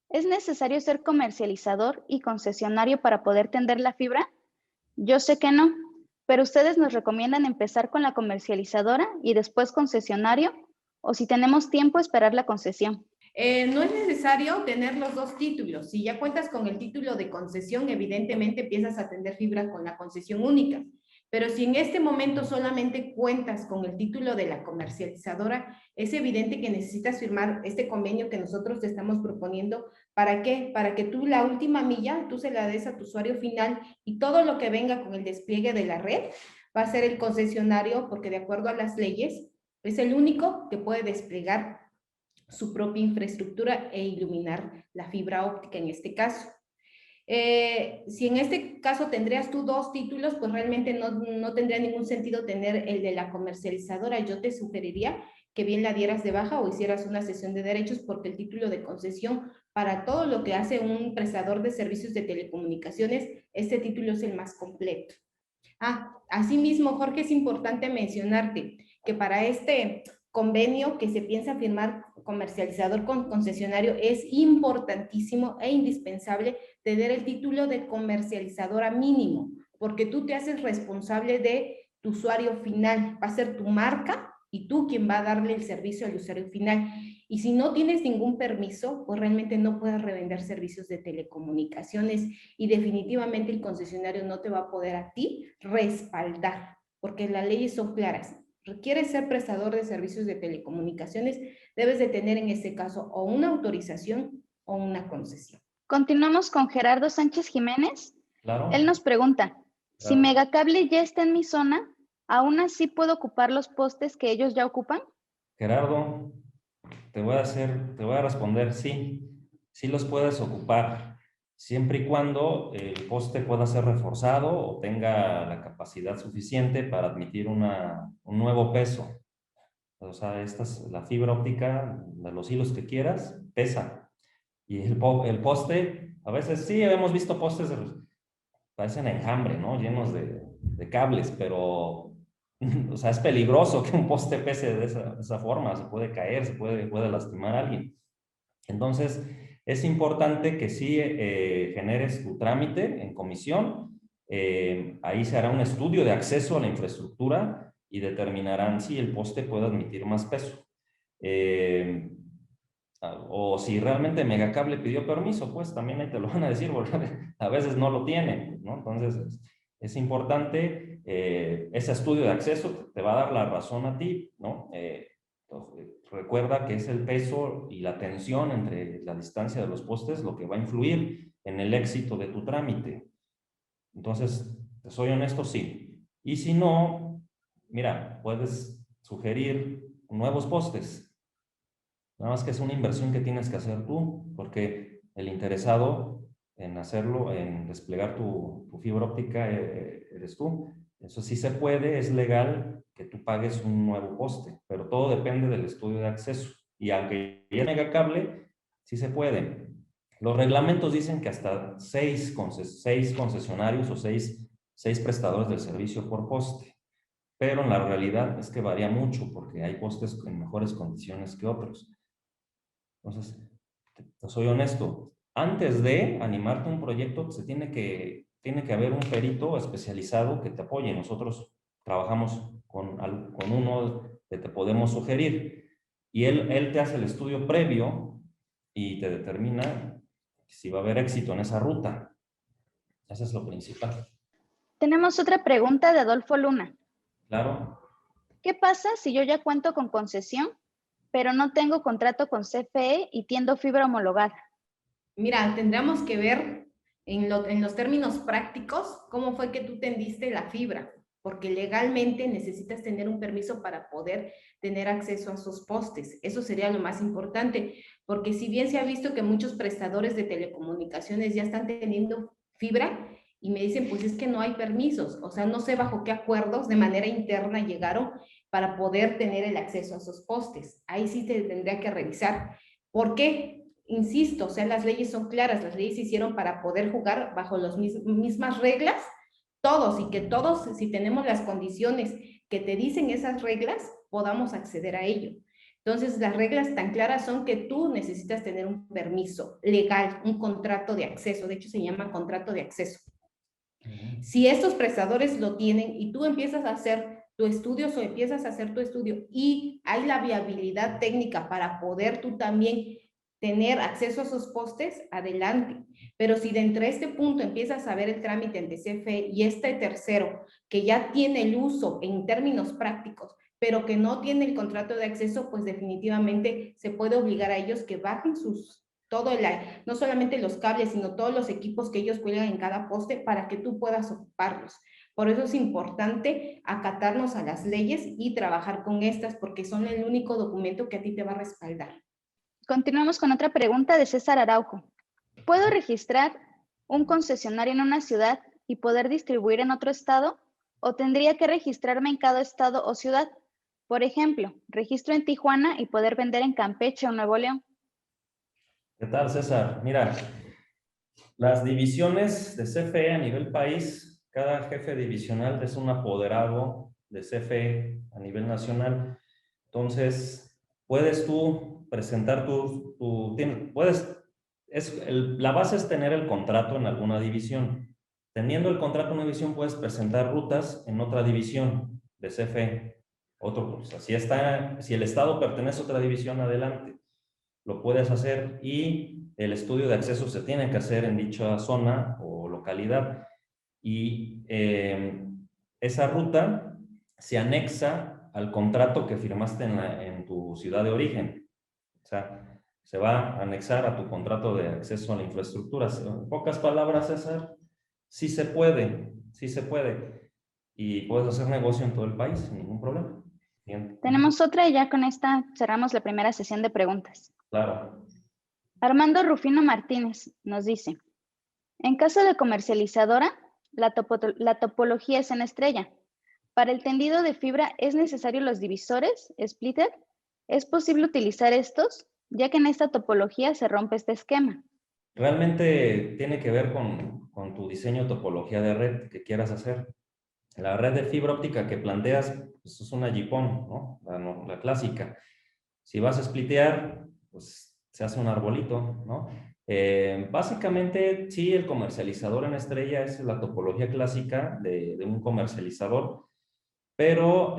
C: ¿es necesario ser comercializador y concesionario para poder tender la fibra? Yo sé que no, pero ustedes nos recomiendan empezar con la comercializadora y después concesionario, o si tenemos tiempo, esperar la concesión.
B: No es necesario tener los dos títulos. Si ya cuentas con el título de concesión, evidentemente empiezas a tender fibra con la concesión única. Pero si en este momento solamente cuentas con el título de la comercializadora, es evidente que necesitas firmar este convenio que nosotros te estamos proponiendo. ¿Para qué? Para que tú la última milla, tú se la des a tu usuario final y todo lo que venga con el despliegue de la red va a ser el concesionario, porque de acuerdo a las leyes es el único que puede desplegar su propia infraestructura e iluminar la fibra óptica en este caso. Si en este caso tendrías tú dos títulos, pues realmente no tendría ningún sentido tener el de la comercializadora. Yo te sugeriría que bien la dieras de baja o hicieras una cesión de derechos, porque el título de concesión para todo lo que hace un prestador de servicios de telecomunicaciones, este título es el más completo. Asimismo, Jorge, es importante mencionarte que para este convenio que se piensa firmar comercializador con concesionario es importantísimo e indispensable tener el título de comercializadora mínimo, porque tú te haces responsable de tu usuario final, va a ser tu marca y tú quien va a darle el servicio al usuario final. Y si no tienes ningún permiso, pues realmente no puedes revender servicios de telecomunicaciones y definitivamente el concesionario no te va a poder a ti respaldar, porque las leyes son claras. Requieres ser prestador de servicios de telecomunicaciones, debes de tener en este caso o una autorización o una concesión.
C: Continuamos con Gerardo Sánchez Jiménez.
A: Claro.
C: Él nos pregunta,
A: Claro.
C: Si Megacable ya está en mi zona, ¿aún así puedo ocupar los postes que ellos ya ocupan?
A: Gerardo, te voy a responder, sí los puedes ocupar, siempre y cuando el poste pueda ser reforzado o tenga la capacidad suficiente para admitir un nuevo peso. O sea, la fibra óptica, de los hilos que quieras, pesa. Y el poste, a veces sí, hemos visto postes, parecen enjambre, ¿no? Llenos de cables, pero o sea, es peligroso que un poste pese de esa forma, se puede caer, puede lastimar a alguien. Entonces, es importante que sí generes tu trámite en comisión. Ahí se hará un estudio de acceso a la infraestructura y determinarán si el poste puede admitir más peso. O si realmente Megacable pidió permiso, pues también ahí te lo van a decir, porque a veces no lo tienen, ¿no? Entonces, es importante, ese estudio de acceso te va a dar la razón a ti, ¿no? Recuerda que es el peso y la tensión entre la distancia de los postes lo que va a influir en el éxito de tu trámite. Entonces, te soy honesto, sí. Y si no, mira, puedes sugerir nuevos postes. Nada más que es una inversión que tienes que hacer tú, porque el interesado en hacerlo, en desplegar tu fibra óptica, eres tú. Eso sí se puede, es legal que tú pagues un nuevo poste, pero todo depende del estudio de acceso. Y aunque ya Megacable, sí se puede. Los reglamentos dicen que hasta 6 concesionarios o 6 prestadores del servicio por poste. Pero en la realidad es que varía mucho porque hay postes en mejores condiciones que otros. Entonces, te soy honesto, antes de animarte a un proyecto, tiene que haber un perito especializado que te apoye. Nosotros trabajamos con uno que te podemos sugerir y él te hace el estudio previo y te determina si va a haber éxito en esa ruta. Eso es lo principal.
C: Tenemos otra pregunta de Adolfo Luna.
A: Claro.
C: ¿Qué pasa si yo ya cuento con concesión, pero no tengo contrato con CFE y tiendo fibra homologada?
B: Mira, tendríamos que ver en los términos prácticos cómo fue que tú tendiste la fibra, porque legalmente necesitas tener un permiso para poder tener acceso a esos postes. Eso sería lo más importante, porque si bien se ha visto que muchos prestadores de telecomunicaciones ya están teniendo fibra y me dicen, pues es que no hay permisos, o sea, no sé bajo qué acuerdos de manera interna llegaron para poder tener el acceso a esos postes. Ahí sí te tendría que revisar. ¿Por qué? Insisto, o sea, las leyes son claras, las leyes se hicieron para poder jugar bajo las mismas reglas, todos, y que todos, si tenemos las condiciones que te dicen esas reglas, podamos acceder a ello. Entonces, las reglas tan claras son que tú necesitas tener un permiso legal, un contrato de acceso, de hecho se llama contrato de acceso. Si estos prestadores lo tienen y tú empiezas a hacer tu estudio o empiezas a hacer tu estudio y hay la viabilidad técnica para poder tú también tener acceso a esos postes, adelante. Pero si dentro de este punto empiezas a ver el trámite ante CFE y este tercero que ya tiene el uso en términos prácticos, pero que no tiene el contrato de acceso, pues definitivamente se puede obligar a ellos que bajen no solamente los cables, sino todos los equipos que ellos cuelgan en cada poste para que tú puedas ocuparlos. Por eso es importante acatarnos a las leyes y trabajar con estas, porque son el único documento que a ti te va a respaldar.
C: Continuamos con otra pregunta de César Araujo. ¿Puedo registrar un concesionario en una ciudad y poder distribuir en otro estado? ¿O tendría que registrarme en cada estado o ciudad? Por ejemplo, registro en Tijuana y poder vender en Campeche o Nuevo León.
A: ¿Qué tal, César? Mira, las divisiones de CFE a nivel país, cada jefe divisional es un apoderado de CFE a nivel nacional. Entonces, puedes tú presentar la base es tener el contrato en alguna división. Teniendo el contrato en una división, puedes presentar rutas en otra división de CFE. Si el estado pertenece a otra división, adelante. Lo puedes hacer y el estudio de acceso se tiene que hacer en dicha zona o localidad. Y esa ruta se anexa al contrato que firmaste en tu ciudad de origen. O sea, se va a anexar a tu contrato de acceso a la infraestructura. En pocas palabras, César, sí se puede, sí se puede. Y puedes hacer negocio en todo el país sin ningún problema. Bien.
C: Tenemos otra y ya con esta cerramos la primera sesión de preguntas.
A: Claro.
C: Armando Rufino Martínez nos dice, en caso de comercializadora, la topología es en estrella. Para el tendido de fibra, ¿es necesario los divisores, splitter? ¿Es posible utilizar estos, ya que en esta topología se rompe este esquema?
A: Realmente tiene que ver con tu diseño topología de red que quieras hacer. La red de fibra óptica que planteas pues es una GPON, ¿no? La clásica. Si vas a splitear, pues se hace un arbolito, ¿no? Básicamente, sí, el comercializador en estrella es la topología clásica de un comercializador, pero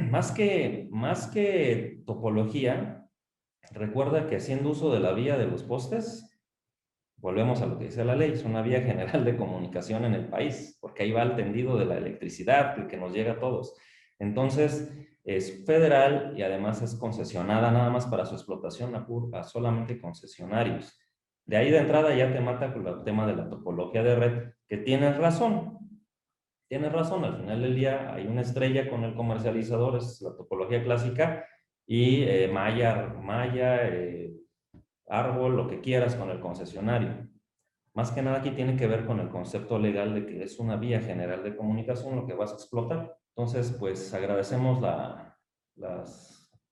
A: más que topología, recuerda que haciendo uso de la vía de los postes, volvemos a lo que dice la ley, es una vía general de comunicación en el país, porque ahí va el tendido de la electricidad, el que nos llega a todos. Entonces, es federal y además es concesionada nada más para su explotación a solamente concesionarios. De ahí de entrada ya te mata con el tema de la topología de red, que tienes razón. Tienes razón, al final del día hay una estrella con el comercializador, es la topología clásica, y malla, árbol, lo que quieras con el concesionario. Más que nada aquí tiene que ver con el concepto legal de que es una vía general de comunicación lo que vas a explotar. Entonces, pues agradecemos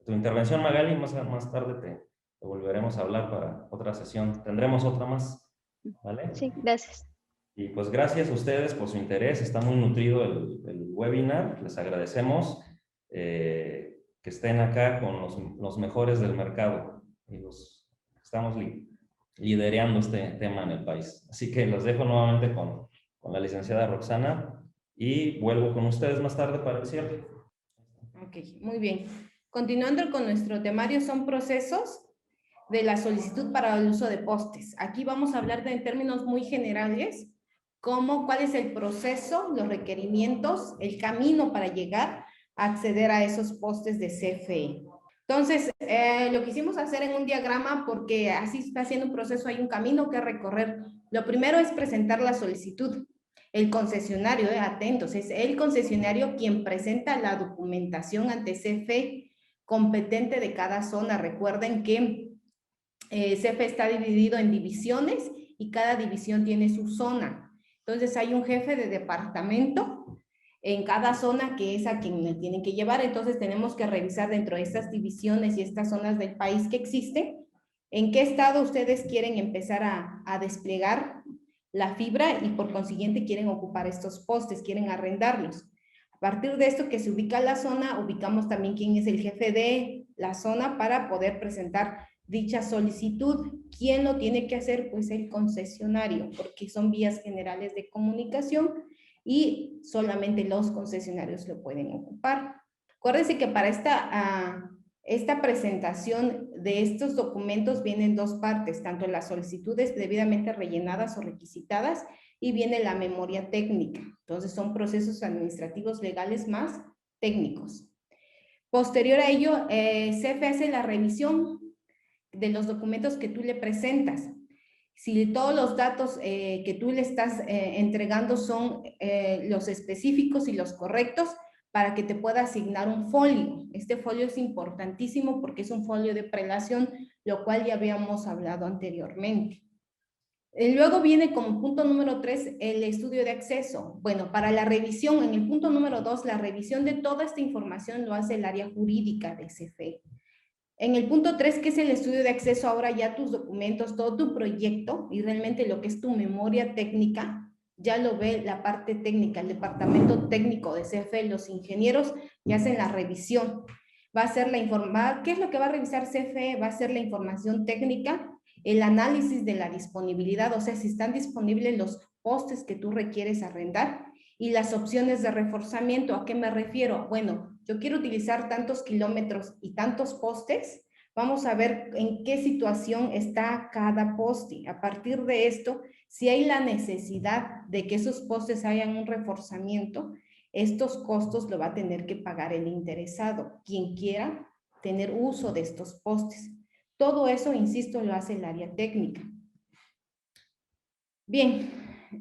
A: tu intervención, Magali. Más tarde te volveremos a hablar para otra sesión. Tendremos otra más, ¿vale?
C: Sí, gracias.
A: Y pues gracias a ustedes por su interés. Está muy nutrido el webinar. Les agradecemos que estén acá con los mejores del mercado. Y estamos liderando este tema en el país. Así que los dejo nuevamente con la licenciada Roxana y vuelvo con ustedes más tarde para el cierre.
B: Ok, muy bien. Continuando con nuestro temario, son procesos de la solicitud para el uso de postes. Aquí vamos a hablar en términos muy generales, cuál es el proceso, los requerimientos, el camino para llegar a acceder a esos postes de CFE. Entonces, lo quisimos hacer en un diagrama porque así está haciendo un proceso, hay un camino que recorrer. Lo primero es presentar la solicitud. El concesionario, atentos, es el concesionario quien presenta la documentación ante CFE competente de cada zona. Recuerden que CFE está dividido en divisiones y cada división tiene su zona. Entonces hay un jefe de departamento en cada zona que es a quien le tienen que llevar. Entonces tenemos que revisar dentro de estas divisiones y estas zonas del país que existen, en qué estado ustedes quieren empezar a desplegar la fibra y por consiguiente quieren ocupar estos postes, quieren arrendarlos. A partir de esto que se ubica la zona, ubicamos también quién es el jefe de la zona para poder presentar dicha solicitud. ¿Quién lo tiene que hacer? Pues el concesionario, porque son vías generales de comunicación y solamente los concesionarios lo pueden ocupar. Acuérdense que para esta presentación de estos documentos vienen dos partes, tanto las solicitudes debidamente rellenadas o requisitadas y viene la memoria técnica. Entonces son procesos administrativos legales más técnicos. Posterior a ello, CFE hace la revisión de los documentos que tú le presentas. Si todos los datos que tú le estás entregando son los específicos y los correctos, para que te pueda asignar un folio. Este folio es importantísimo porque es un folio de prelación, lo cual ya habíamos hablado anteriormente. Luego viene como punto número 3 el estudio de acceso. Bueno, para la revisión, en el punto número 2, la revisión de toda esta información lo hace el área jurídica de CFE. En el punto 3, que es el estudio de acceso, ahora ya tus documentos, todo tu proyecto y realmente lo que es tu memoria técnica, ya lo ve la parte técnica, el departamento técnico de CFE, los ingenieros ya hacen la revisión. Va a ser ¿qué es lo que va a revisar CFE? Va a ser la información técnica, el análisis de la disponibilidad, o sea, si están disponibles los postes que tú requieres arrendar y las opciones de reforzamiento. ¿A qué me refiero? Bueno, yo quiero utilizar tantos kilómetros y tantos postes, vamos a ver en qué situación está cada poste. A partir de esto, si hay la necesidad de que esos postes hayan un reforzamiento, estos costos lo va a tener que pagar el interesado, quien quiera tener uso de estos postes. Todo eso, insisto, lo hace el área técnica. Bien,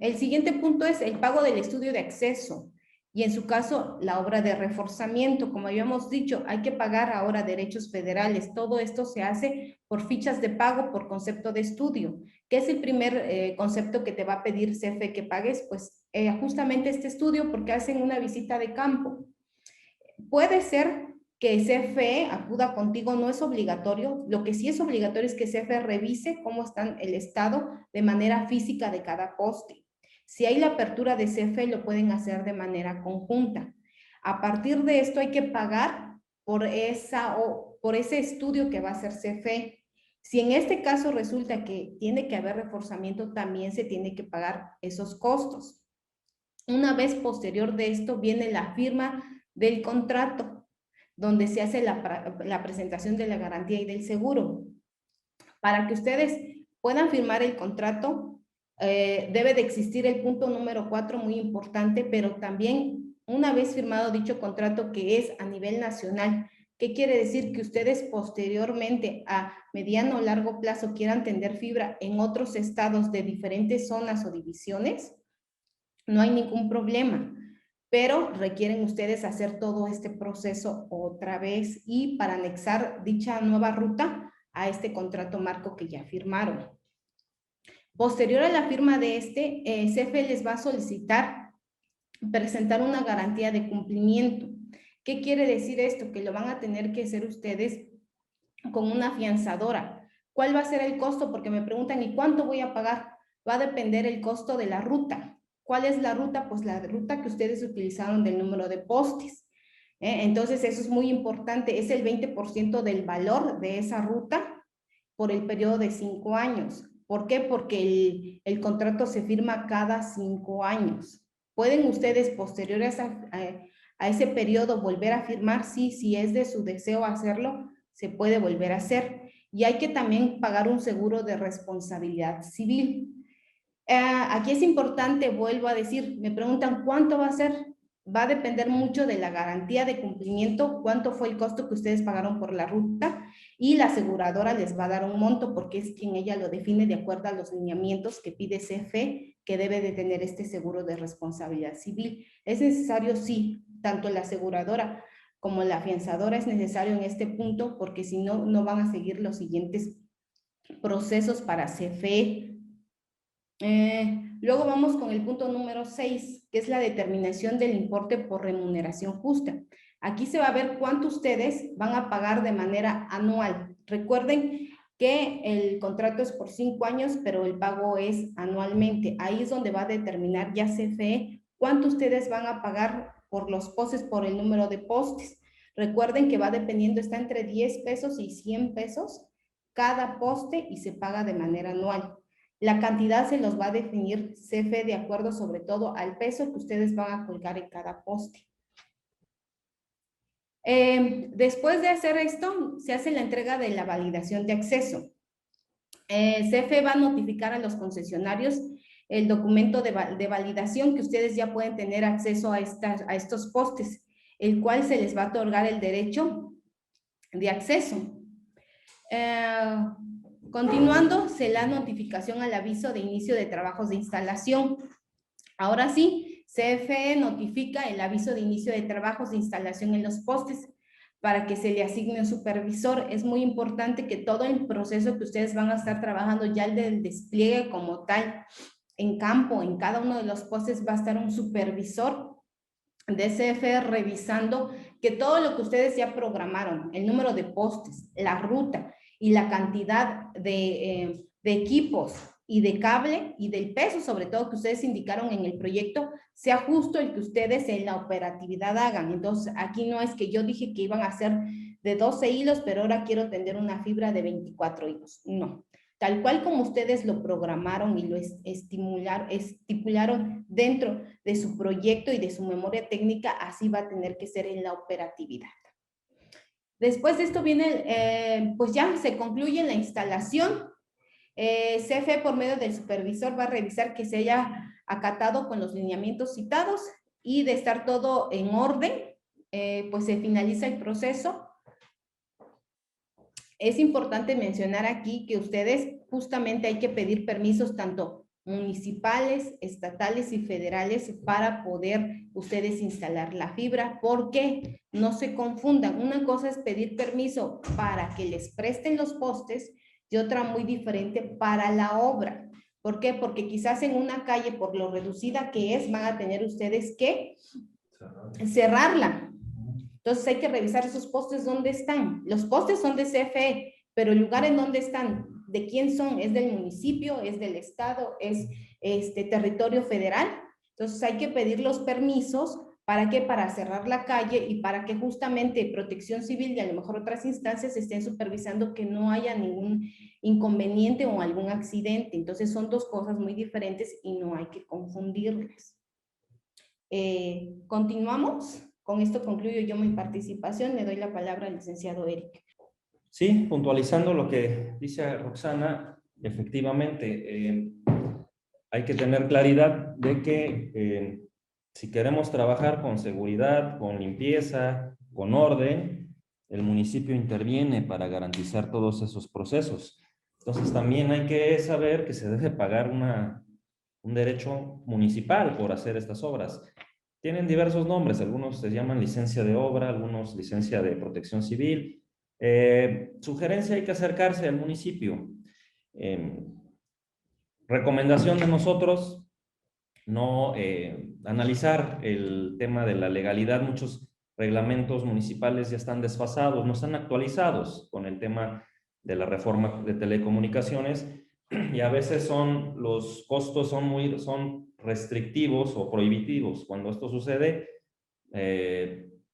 B: el siguiente punto es el pago del estudio de acceso y en su caso la obra de reforzamiento. Como habíamos dicho, hay que pagar ahora derechos federales. Todo esto se hace por fichas de pago por concepto de estudio. ¿Qué es el primer concepto que te va a pedir CFE que pagues? Pues justamente este estudio, porque hacen una visita de campo. Puede ser que CFE acuda contigo, no es obligatorio. Lo que sí es obligatorio es que CFE revise cómo está el estado de manera física de cada poste. Si hay la apertura de CFE, lo pueden hacer de manera conjunta. A partir de esto hay que pagar por ese estudio que va a hacer CFE. Si en este caso resulta que tiene que haber reforzamiento, también se tiene que pagar esos costos. Una vez posterior de esto viene la firma del contrato, donde se hace la presentación de la garantía y del seguro. Para que ustedes puedan firmar el contrato, debe de existir el punto número 4, muy importante, pero también una vez firmado dicho contrato que es a nivel nacional. ¿Qué quiere decir? Que ustedes posteriormente a mediano o largo plazo quieran tender fibra en otros estados de diferentes zonas o divisiones, no hay ningún problema, pero requieren ustedes hacer todo este proceso otra vez y para anexar dicha nueva ruta a este contrato marco que ya firmaron. Posterior a la firma de CFE les va a solicitar presentar una garantía de cumplimiento. ¿Qué quiere decir esto? Que lo van a tener que hacer ustedes con una afianzadora. ¿Cuál va a ser el costo? Porque me preguntan, ¿y cuánto voy a pagar? Va a depender el costo de la ruta. ¿Cuál es la ruta? Pues la ruta que ustedes utilizaron del número de postes. Entonces, eso es muy importante. Es el 20% del valor de esa ruta por el periodo de 5 años. ¿Por qué? Porque el contrato se firma cada 5 años. ¿Pueden ustedes, posteriores a ese periodo, volver a firmar? Sí, si es de su deseo hacerlo, se puede volver a hacer. Y hay que también pagar un seguro de responsabilidad civil. Aquí es importante, vuelvo a decir, me preguntan ¿cuánto va a ser? Va a depender mucho de la garantía de cumplimiento, cuánto fue el costo que ustedes pagaron por la ruta y la aseguradora les va a dar un monto porque es quien ella lo define de acuerdo a los lineamientos que pide CFE que debe de tener este seguro de responsabilidad civil. Es necesario, sí, tanto la aseguradora como la afianzadora es necesario en este punto porque si no, no van a seguir los siguientes procesos para CFE. Luego vamos con el punto número 6, que es la determinación del importe por remuneración justa. Aquí se va a ver cuánto ustedes van a pagar de manera anual. Recuerden que el contrato es por 5 años, pero el pago es anualmente. Ahí es donde va a determinar ya CFE cuánto ustedes van a pagar por los postes, por el número de postes. Recuerden que va dependiendo, está entre 10 pesos y 100 pesos cada poste y se paga de manera anual. La cantidad se los va a definir CFE de acuerdo sobre todo al peso que ustedes van a colgar en cada poste. Después de hacer esto, se hace la entrega de la validación de acceso. CFE va a notificar a los concesionarios el documento de validación que ustedes ya pueden tener acceso a estos postes, el cual se les va a otorgar el derecho de acceso. Continuando, se la notificación al aviso de inicio de trabajos de instalación. Ahora sí, CFE notifica el aviso de inicio de trabajos de instalación en los postes para que se le asigne un supervisor. Es muy importante que todo el proceso que ustedes van a estar trabajando, ya el del despliegue como tal, en campo, en cada uno de los postes va a estar un supervisor de CFE revisando que todo lo que ustedes ya programaron, el número de postes, la ruta y la cantidad de equipos y de cable y del peso, sobre todo, que ustedes indicaron en el proyecto, sea justo el que ustedes en la operatividad hagan. Entonces, aquí no es que yo dije que iban a ser de 12 hilos, pero ahora quiero tener una fibra de 24 hilos. No. Tal cual como ustedes lo programaron y lo estipularon dentro de su proyecto y de su memoria técnica, así va a tener que ser en la operatividad. Después de esto viene, pues ya se concluye la instalación. CFE por medio del supervisor va a revisar que se haya acatado con los lineamientos citados y de estar todo en orden, pues se finaliza el proceso. Es importante mencionar aquí que ustedes justamente hay que pedir permisos tanto municipales, estatales y federales para poder ustedes instalar la fibra, porque no se confundan. Una cosa es pedir permiso para que les presten los postes y otra muy diferente para la obra. ¿Por qué? Porque quizás en una calle, por lo reducida que es, van a tener ustedes que cerrarla. Entonces hay que revisar esos postes dónde están. Los postes son de CFE, pero el lugar en donde están, ¿de quién son? ¿Es del municipio? ¿Es del estado? ¿Es territorio federal? Entonces hay que pedir los permisos. ¿Para qué? Para cerrar la calle y para que justamente Protección Civil y a lo mejor otras instancias estén supervisando que no haya ningún inconveniente o algún accidente. Entonces son dos cosas muy diferentes y no hay que confundirlas. Continuamos. Con esto concluyo yo mi participación. Le doy la palabra al licenciado Eric.
A: Sí, puntualizando lo que dice Roxana, efectivamente, hay que tener claridad de que si queremos trabajar con seguridad, con limpieza, con orden, el municipio interviene para garantizar todos esos procesos. Entonces también hay que saber que se debe pagar un derecho municipal por hacer estas obras. Tienen diversos nombres, algunos se llaman licencia de obra, algunos licencia de protección civil. Sugerencia, hay que acercarse al municipio. Recomendación de nosotros, no analizar el tema de la legalidad. Muchos reglamentos municipales ya están desfasados, no están actualizados con el tema de la reforma de telecomunicaciones y a veces los costos son restrictivos o prohibitivos. Cuando esto sucede,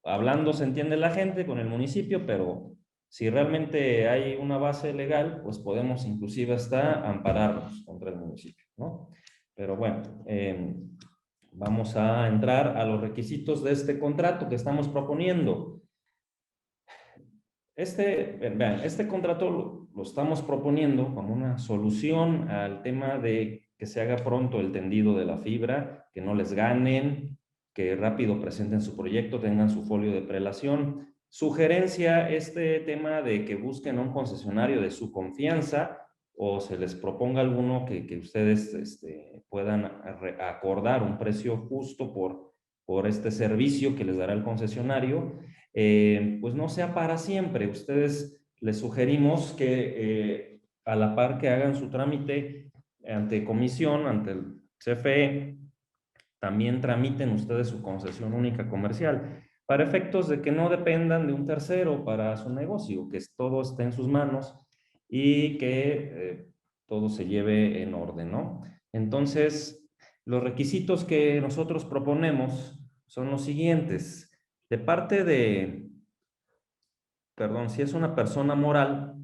A: hablando se entiende la gente con el municipio, pero si realmente hay una base legal, pues podemos inclusive hasta ampararnos contra el municipio, ¿no? Pero bueno, vamos a entrar a los requisitos de este contrato que estamos proponiendo. Vean, este contrato lo estamos proponiendo como una solución al tema de que se haga pronto el tendido de la fibra, que no les ganen, que rápido presenten su proyecto, tengan su folio de prelación. Sugerencia, este tema de que busquen a un concesionario de su confianza o se les proponga alguno que ustedes puedan acordar un precio justo por este servicio que les dará el concesionario, pues no sea para siempre. Ustedes les sugerimos que a la par que hagan su trámite, ante comisión, ante el CFE, también tramiten ustedes su concesión única comercial, para efectos de que no dependan de un tercero para su negocio, que todo esté en sus manos y que todo se lleve en orden, ¿no? Entonces, los requisitos que nosotros proponemos son los siguientes. De parte de, perdón, si es una persona moral,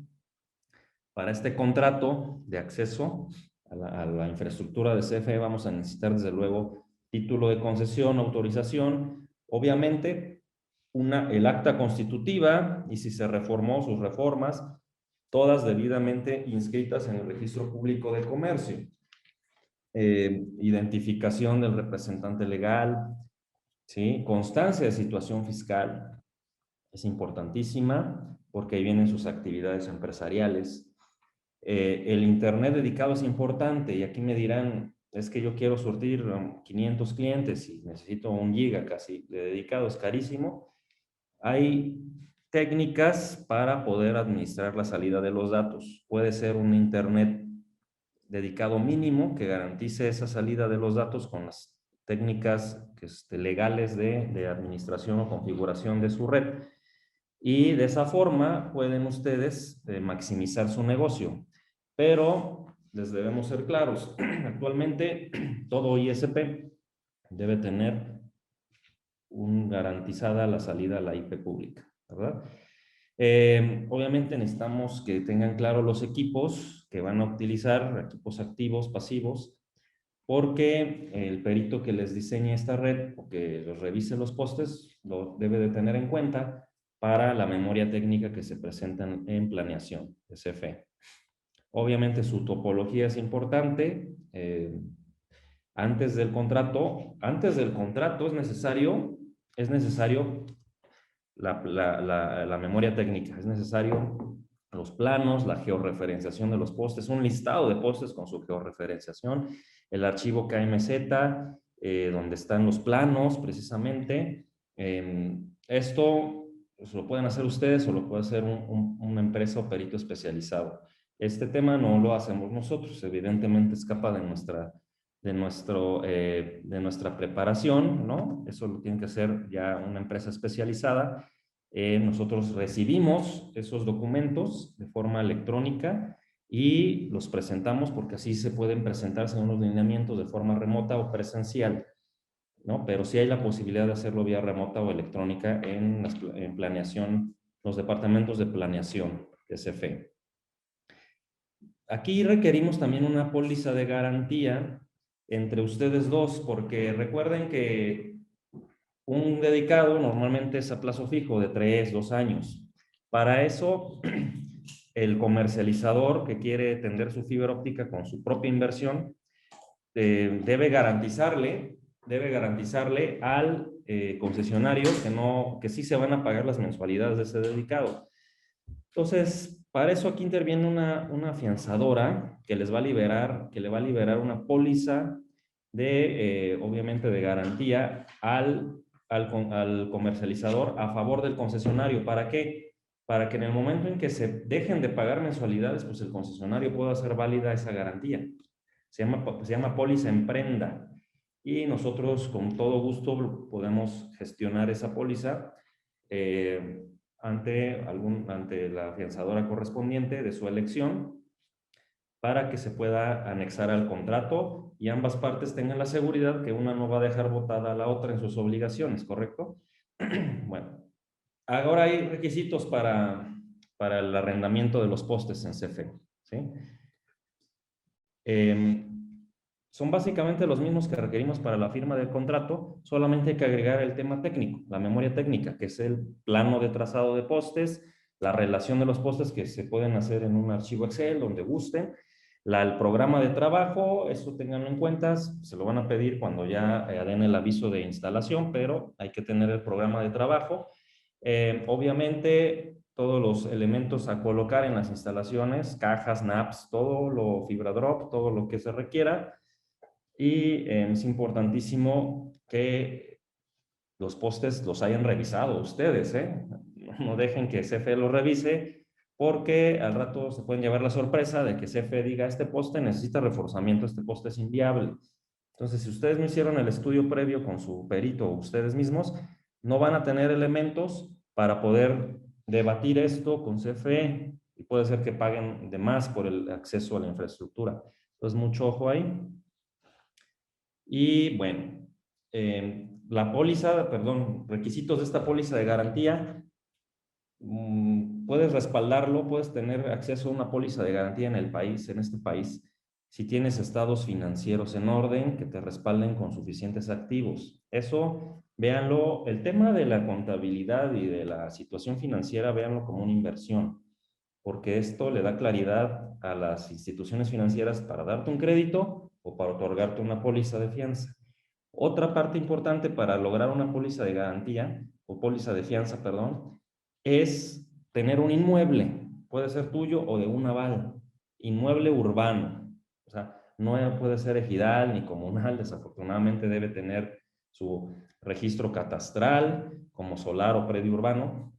A: para este contrato de acceso a la infraestructura de CFE vamos a necesitar desde luego título de concesión, autorización, obviamente el acta constitutiva y si se reformó sus reformas, todas debidamente inscritas en el Registro Público de Comercio. Identificación del representante legal, ¿sí? Constancia de situación fiscal, es importantísima porque ahí vienen sus actividades empresariales. El internet dedicado es importante y aquí me dirán, es que yo quiero surtir 500 clientes y necesito 1 giga casi de dedicado, es carísimo. Hay técnicas para poder administrar la salida de los datos. Puede ser un internet dedicado mínimo que garantice esa salida de los datos con las técnicas legales de administración o configuración de su red. Y de esa forma pueden ustedes maximizar su negocio. Pero les debemos ser claros. Actualmente todo ISP debe tener garantizada la salida a la IP pública, ¿verdad? Obviamente necesitamos que tengan claro los equipos que van a utilizar, equipos activos, pasivos, porque el perito que les diseñe esta red o que les revise los postes lo debe de tener en cuenta para la memoria técnica que se presentan en planeación de CFE. Obviamente su topología es importante. Antes del contrato es necesario la memoria técnica, es necesario los planos, la georreferenciación de los postes, un listado de postes con su georreferenciación, el archivo KMZ, donde están los planos precisamente. Esto pues, lo pueden hacer ustedes o lo puede hacer una empresa o perito especializado. Este tema no lo hacemos nosotros, evidentemente escapa de nuestra preparación, ¿no? Eso lo tiene que hacer ya una empresa especializada. Nosotros recibimos esos documentos de forma electrónica y los presentamos porque así se pueden presentar según los lineamientos de forma remota o presencial, ¿no? Pero sí hay la posibilidad de hacerlo vía remota o electrónica en planeación, los departamentos de planeación de CFE. Aquí requerimos también una póliza de garantía entre ustedes dos, porque recuerden que un dedicado normalmente es a plazo fijo de 3, 2 años. Para eso, el comercializador que quiere tender su fibra óptica con su propia inversión, debe garantizarle al concesionario que sí se van a pagar las mensualidades de ese dedicado. Entonces, para eso aquí interviene una afianzadora que le va a liberar una póliza obviamente de garantía al comercializador a favor del concesionario. ¿Para qué? Para que en el momento en que se dejen de pagar mensualidades, pues el concesionario pueda hacer válida esa garantía. Se llama póliza en prenda. Y nosotros con todo gusto podemos gestionar esa póliza ante la afianzadora correspondiente de su elección para que se pueda anexar al contrato y ambas partes tengan la seguridad que una no va a dejar botada a la otra en sus obligaciones, ¿correcto? Bueno, ahora hay requisitos para el arrendamiento de los postes en CFE, ¿sí? Son básicamente los mismos que requerimos para la firma del contrato, solamente hay que agregar el tema técnico, la memoria técnica, que es el plano de trazado de postes, la relación de los postes que se pueden hacer en un archivo Excel, donde gusten, el programa de trabajo, eso tenganlo en cuenta, se lo van a pedir cuando ya den el aviso de instalación, pero hay que tener el programa de trabajo. Obviamente, todos los elementos a colocar en las instalaciones, cajas, naps, todo lo fibra drop, todo lo que se requiera. Y es importantísimo que los postes los hayan revisado ustedes, ¿eh? No dejen que CFE los revise porque al rato se pueden llevar la sorpresa de que CFE diga, este poste necesita reforzamiento, este poste es inviable. Entonces, si ustedes no hicieron el estudio previo con su perito o ustedes mismos, no van a tener elementos para poder debatir esto con CFE y puede ser que paguen de más por el acceso a la infraestructura. Entonces, mucho ojo ahí. Y bueno, la póliza, perdón, requisitos de esta póliza de garantía, puedes respaldarlo, puedes tener acceso a una póliza de garantía en el país, en este país, si tienes estados financieros en orden que te respalden con suficientes activos. Eso, véanlo, el tema de la contabilidad y de la situación financiera, véanlo como una inversión, porque esto le da claridad a las instituciones financieras para darte un crédito o para otorgarte una póliza de fianza. Otra parte importante para lograr una póliza de garantía, o póliza de fianza, perdón, es tener un inmueble, puede ser tuyo o de un aval, inmueble urbano, o sea, no puede ser ejidal ni comunal, desafortunadamente debe tener su registro catastral como solar o predio urbano,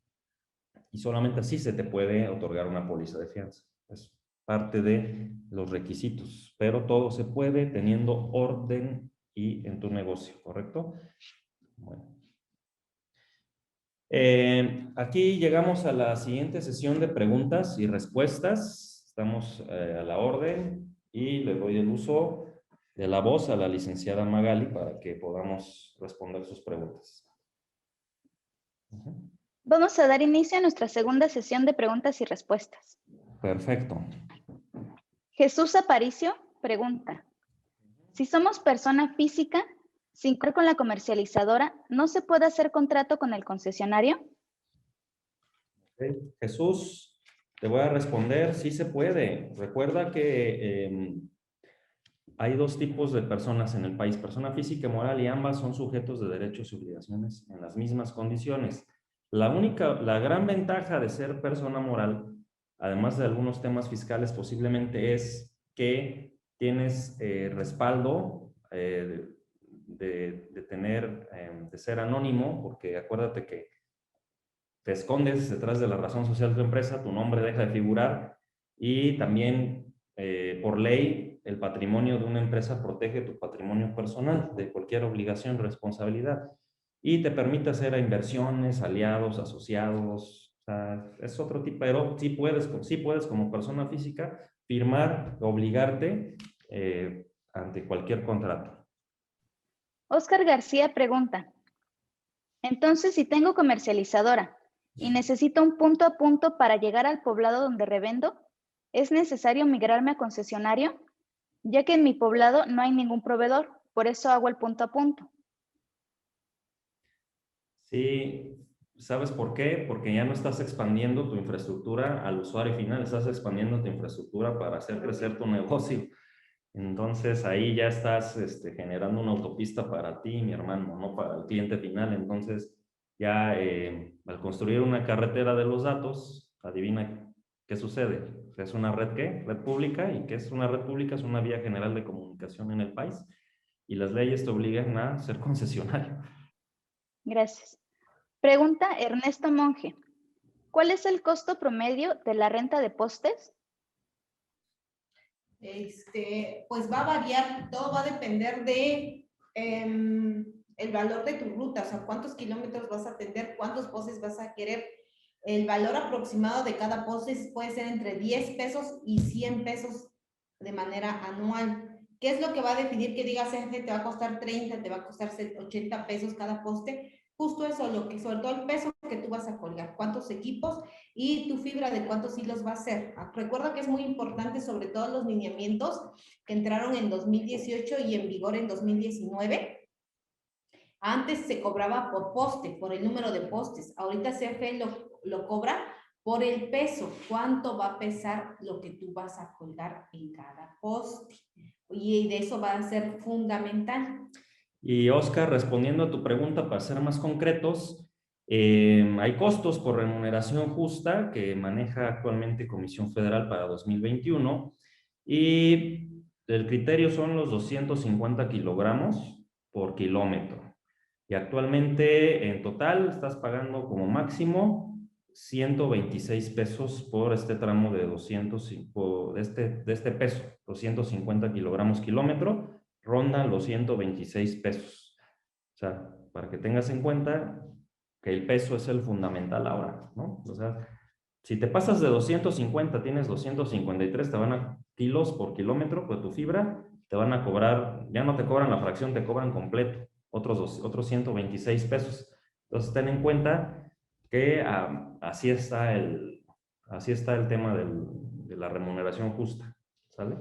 A: y solamente así se te puede otorgar una póliza de fianza. Es parte de los requisitos, pero todo se puede teniendo orden y en tu negocio, ¿correcto? Bueno. Aquí llegamos a la siguiente sesión de preguntas y respuestas. Estamos a la orden y le doy el uso de la voz a la licenciada Magali para que podamos responder sus preguntas.
C: Vamos a dar inicio a nuestra segunda sesión de preguntas y respuestas.
A: Perfecto.
C: Jesús Aparicio pregunta, si somos persona física, sin contar con la comercializadora, ¿no se puede hacer contrato con el concesionario?
A: Okay. Jesús, te voy a responder, sí se puede. Recuerda que hay dos tipos de personas en el país, persona física y moral, y ambas son sujetos de derechos y obligaciones en las mismas condiciones. La gran ventaja de ser persona moral, además de algunos temas fiscales posiblemente, es que tienes respaldo de tener, de ser anónimo, porque acuérdate que te escondes detrás de la razón social de tu empresa, tu nombre deja de figurar y también por ley el patrimonio de una empresa protege tu patrimonio personal de cualquier obligación, responsabilidad y te permite hacer inversiones, aliados, asociados, o sea, es otro tipo, pero sí puedes como persona física firmar, obligarte ante cualquier contrato.
C: Oscar García pregunta, entonces si tengo comercializadora y necesito un punto a punto para llegar al poblado donde revendo, ¿es necesario migrarme a concesionario? Ya que en mi poblado no hay ningún proveedor, por eso hago el punto a punto.
A: Sí, ¿sabes por qué? Porque ya no estás expandiendo tu infraestructura al usuario final, estás expandiendo tu infraestructura para hacer crecer tu negocio. Entonces ahí ya estás generando una autopista para ti, mi hermano, no para el cliente final. Entonces ya al construir una carretera de los datos, adivina qué sucede. ¿Es una red qué? Red pública. ¿Y qué es una red pública? Es una vía general de comunicación en el país. Y las leyes te obligan a ser concesionario.
C: Gracias. Pregunta Ernesto Monge. ¿Cuál es el costo promedio de la renta de postes?
B: Pues va a variar, todo va a depender de el valor de tu ruta, o sea, cuántos kilómetros vas a atender, cuántos postes vas a querer. El valor aproximado de cada poste puede ser entre 10 pesos y 100 pesos de manera anual. ¿Qué es lo que va a definir que digas, te va a costar 30, te va a costar 80 pesos cada poste? Justo eso, lo que, sobre todo el peso que tú vas a colgar, cuántos equipos y tu fibra de cuántos hilos va a ser. Recuerda que es muy importante, sobre todo los lineamientos que entraron en 2018 y en vigor en 2019. Antes se cobraba por poste, por el número de postes. Ahorita CFE lo cobra por el peso. ¿Cuánto va a pesar lo que tú vas a colgar en cada poste? Y de eso va a ser fundamental.
A: Y Oscar, respondiendo a tu pregunta, para ser más concretos, hay costos por remuneración justa que maneja actualmente Comisión Federal para 2021 y el criterio son los 250 kilogramos por kilómetro. Y actualmente en total estás pagando como máximo 126 pesos por este tramo de 200, de este peso, 250 kilogramos kilómetro, ronda los 126 pesos. O sea, para que tengas en cuenta que el peso es el fundamental ahora, ¿no? O sea, si te pasas de 250, tienes 253, te van a kilos por kilómetro, pues tu fibra te van a cobrar, ya no te cobran la fracción, te cobran completo, otros 126 pesos. Entonces, ten en cuenta que así está el tema de la remuneración justa, ¿sale?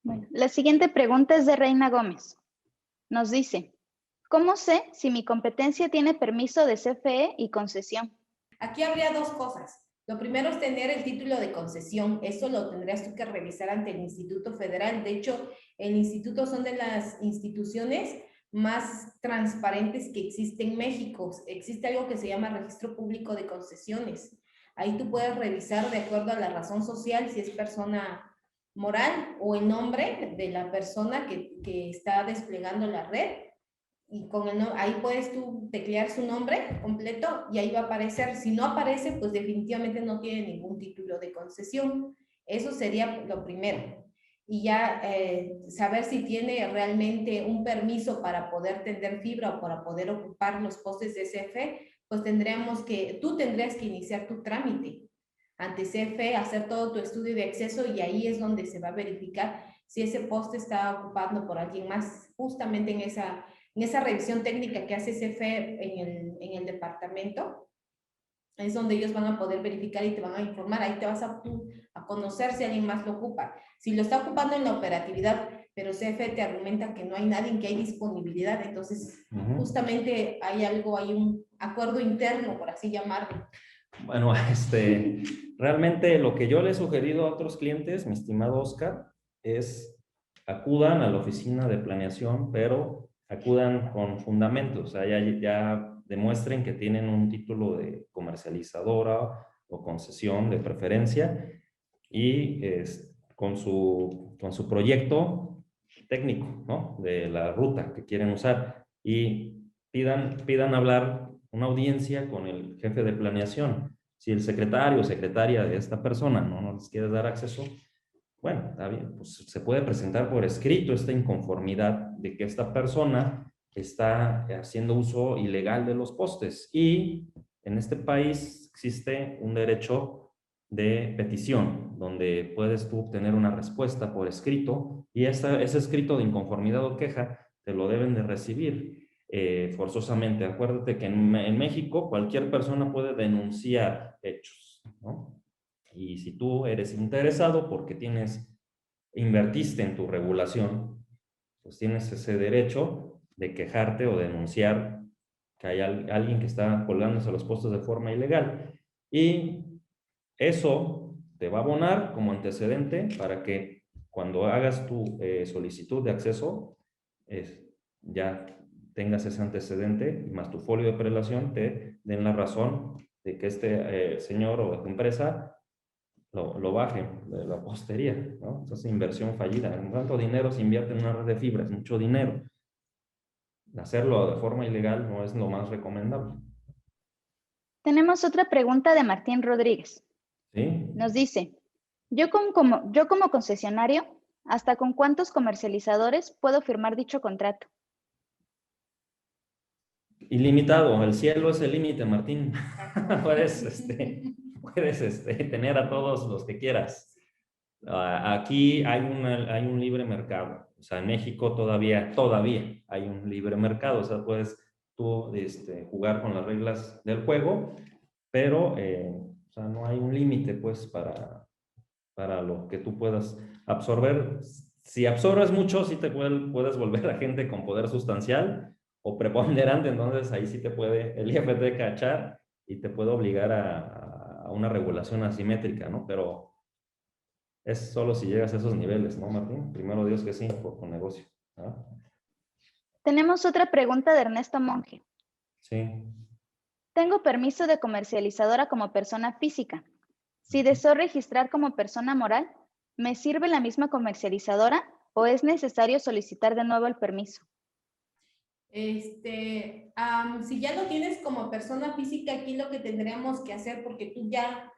C: Bueno, la siguiente pregunta es de Reina Gómez. Nos dice, ¿cómo sé si mi competencia tiene permiso de CFE y concesión?
B: Aquí habría dos cosas. Lo primero es tener el título de concesión. Eso lo tendrías tú que revisar ante el Instituto Federal. De hecho, el instituto son de las instituciones más transparentes que existe en México. Existe algo que se llama Registro Público de Concesiones. Ahí tú puedes revisar de acuerdo a la razón social, si es persona moral o el nombre de la persona que está desplegando la red. Y ahí puedes tú teclear su nombre completo y ahí va a aparecer. Si no aparece, pues definitivamente no tiene ningún título de concesión. Eso sería lo primero. Y ya saber si tiene realmente un permiso para poder tender fibra o para poder ocupar los postes de CFE, pues tú tendrías que iniciar tu trámite ante CFE, hacer todo tu estudio de acceso y ahí es donde se va a verificar si ese poste está ocupado por alguien más, justamente en esa revisión técnica que hace CFE en el departamento. Es donde ellos van a poder verificar y te van a informar. Ahí te vas a conocer si alguien más lo ocupa. Si lo está ocupando en la operatividad, pero CFE te argumenta que no hay nadie, que hay disponibilidad, entonces justamente hay un acuerdo interno, por así llamarlo.
A: Bueno, realmente lo que yo le he sugerido a otros clientes, mi estimado Oscar, es acudan a la oficina de planeación, pero acudan con fundamentos, o sea, ya demuestren que tienen un título de comercializadora o concesión de preferencia y con su proyecto técnico, ¿no? De la ruta que quieren usar y pidan hablar una audiencia con el jefe de planeación. Si el secretario o secretaria de esta persona no les quiere dar acceso, bueno, está bien, pues se puede presentar por escrito esta inconformidad de que esta persona está haciendo uso ilegal de los postes. Y en este país existe un derecho de petición, donde puedes tú obtener una respuesta por escrito y ese escrito de inconformidad o queja te lo deben de recibir forzosamente. Acuérdate que en México cualquier persona puede denunciar hechos, ¿no? Y si tú eres interesado porque invertiste en tu regulación, pues tienes ese derecho de quejarte o denunciar que hay alguien que está colgándose a los postes de forma ilegal. Y eso te va a abonar como antecedente para que cuando hagas tu solicitud de acceso, ya tengas ese antecedente y más tu folio de prelación te den la razón de que este señor o empresa lo bajen de la postería, ¿no? Entonces, inversión fallida. En tanto dinero se invierte en una red de fibra, es mucho dinero. Hacerlo de forma ilegal no es lo más recomendable.
C: Tenemos otra pregunta de Martín Rodríguez.
A: ¿Sí?
C: Nos dice, yo como concesionario, ¿hasta con cuántos comercializadores puedo firmar dicho contrato?
A: Ilimitado, el cielo es el límite, Martín. puedes tener a todos los que quieras. Aquí hay un libre mercado. O sea, en México todavía hay un libre mercado. O sea, puedes tú jugar con las reglas del juego, pero o sea, no hay un límite pues para lo que tú puedas absorber. Si absorbes mucho, sí te puedes volver a gente con poder sustancial o preponderante, entonces ahí sí te puede el IFT cachar y te puede obligar a una regulación asimétrica, ¿no? Pero es solo si llegas a esos niveles, ¿no, Martín? Primero Dios que sí, por tu negocio, ¿no?
C: Tenemos otra pregunta de Ernesto Monge.
A: Sí.
C: Tengo permiso de comercializadora como persona física. Si deseo registrar como persona moral, ¿me sirve la misma comercializadora o es necesario solicitar de nuevo el permiso?
B: Si ya lo tienes como persona física, aquí lo que tendríamos que hacer, porque tú ya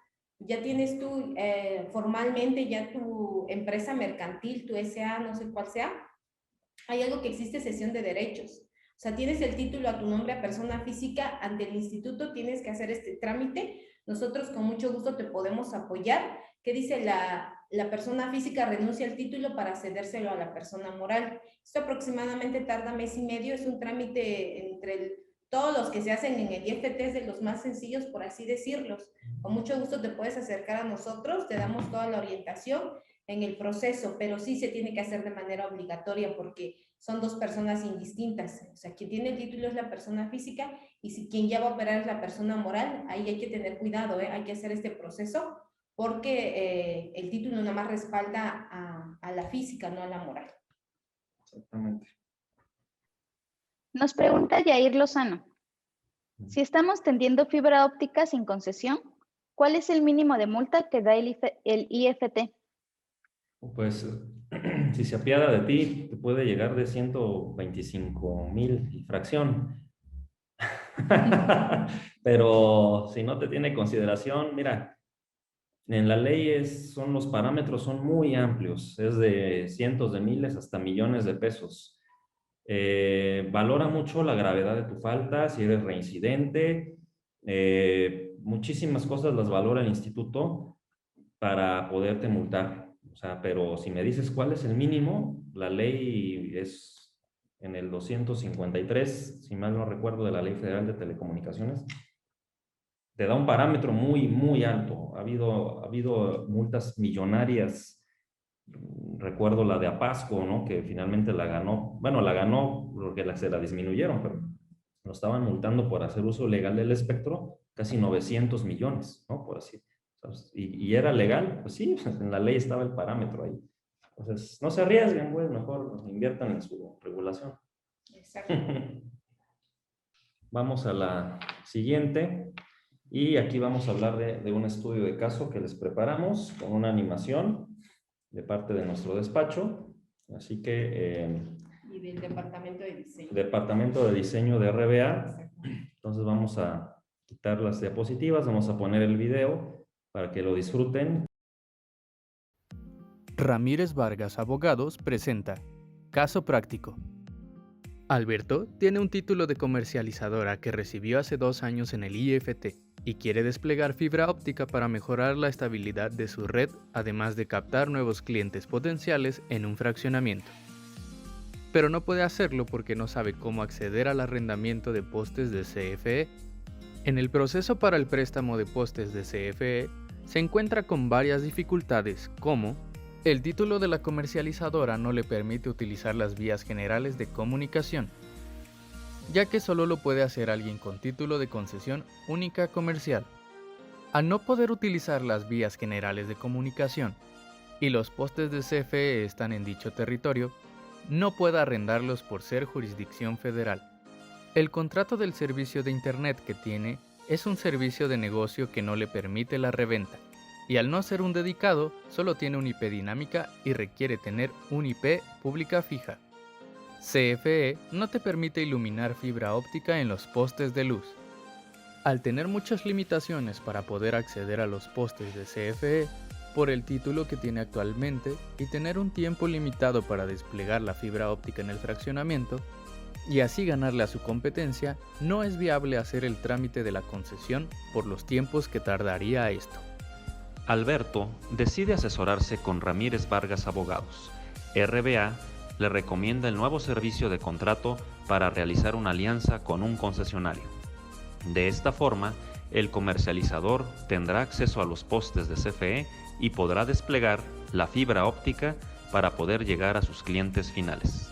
B: tienes tú formalmente ya tu empresa mercantil, tu SA, no sé cuál sea, hay algo que existe, cesión de derechos. O sea, tienes el título a tu nombre a persona física, ante el instituto tienes que hacer este trámite. Nosotros con mucho gusto te podemos apoyar. ¿Qué dice la persona física? Renuncia al título para cedérselo a la persona moral. Esto aproximadamente tarda mes y medio, es un trámite entre todos los que se hacen en el IFT, es de los más sencillos, por así decirlos. Con mucho gusto te puedes acercar a nosotros, te damos toda la orientación en el proceso, pero sí se tiene que hacer de manera obligatoria porque son dos personas indistintas. O sea, quien tiene el título es la persona física y si quien ya va a operar es la persona moral, ahí hay que tener cuidado, hay que hacer este proceso porque el título nada más respalda a la física, no a la moral.
A: Exactamente.
C: Nos pregunta Yair Lozano. Si estamos tendiendo fibra óptica sin concesión, ¿cuál es el mínimo de multa que da el IFT?
A: Pues si se apiada de ti, te puede llegar de 125,000 y fracción. Pero si no te tiene consideración, mira, en la ley son los parámetros son muy amplios, es de cientos de miles hasta millones de pesos. Valora mucho la gravedad de tu falta, si eres reincidente, muchísimas cosas las valora el instituto para poderte multar. O sea, pero si me dices cuál es el mínimo, la ley es en el 253, si mal no recuerdo, de la Ley Federal de Telecomunicaciones, te da un parámetro muy, muy alto. Ha habido multas millonarias. Recuerdo la de Apasco, ¿no? Que finalmente la ganó. Bueno, la ganó porque se la disminuyeron, pero lo estaban multando por hacer uso legal del espectro, casi 900 millones, ¿no? Por así. Y era legal, pues sí, en la ley estaba el parámetro ahí. Entonces, no se arriesguen, pues, mejor inviertan en su regulación.
B: Exacto.
A: Vamos a la siguiente. Y aquí vamos a hablar de un estudio de caso que les preparamos con una animación de parte de nuestro despacho. Así que...
B: y del departamento de diseño.
A: Departamento de diseño de RBA. Entonces vamos a quitar las diapositivas, vamos a poner el video para que lo disfruten.
D: Ramírez Vargas Abogados presenta Caso práctico. Alberto tiene un título de comercializadora que recibió hace 2 años en el IFT y quiere desplegar fibra óptica para mejorar la estabilidad de su red, además de captar nuevos clientes potenciales en un fraccionamiento. Pero no puede hacerlo porque no sabe cómo acceder al arrendamiento de postes de CFE. En el proceso para el préstamo de postes de CFE, se encuentra con varias dificultades como el título de la comercializadora no le permite utilizar las vías generales de comunicación, ya que solo lo puede hacer alguien con título de concesión única comercial. Al no poder utilizar las vías generales de comunicación y los postes de CFE están en dicho territorio, no puede arrendarlos por ser jurisdicción federal. El contrato del servicio de Internet que tiene es un servicio de negocio que no le permite la reventa, y al no ser un dedicado, solo tiene una IP dinámica y requiere tener un IP pública fija. CFE no te permite iluminar fibra óptica en los postes de luz. Al tener muchas limitaciones para poder acceder a los postes de CFE, por el título que tiene actualmente y tener un tiempo limitado para desplegar la fibra óptica en el fraccionamiento, y así ganarle a su competencia, no es viable hacer el trámite de la concesión por los tiempos que tardaría esto.
E: Alberto decide asesorarse con Ramírez Vargas Abogados. RBA le recomienda el nuevo servicio de contrato para realizar una alianza con un concesionario. De esta forma, el comercializador tendrá acceso a los postes de CFE y podrá desplegar la fibra óptica para poder llegar a sus clientes finales.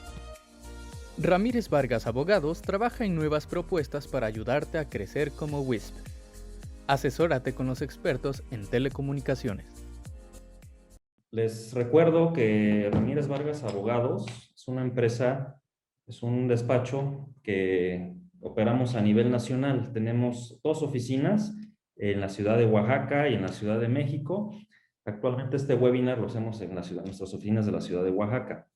D: Ramírez Vargas Abogados trabaja en nuevas propuestas para ayudarte a crecer como WISP. Asesórate con los expertos en telecomunicaciones.
A: Les recuerdo que Ramírez Vargas Abogados es una empresa, es un despacho que operamos a nivel nacional. Tenemos 2 oficinas en la ciudad de Oaxaca y en la Ciudad de México. Actualmente este webinar lo hacemos en nuestras oficinas de la ciudad de Oaxaca.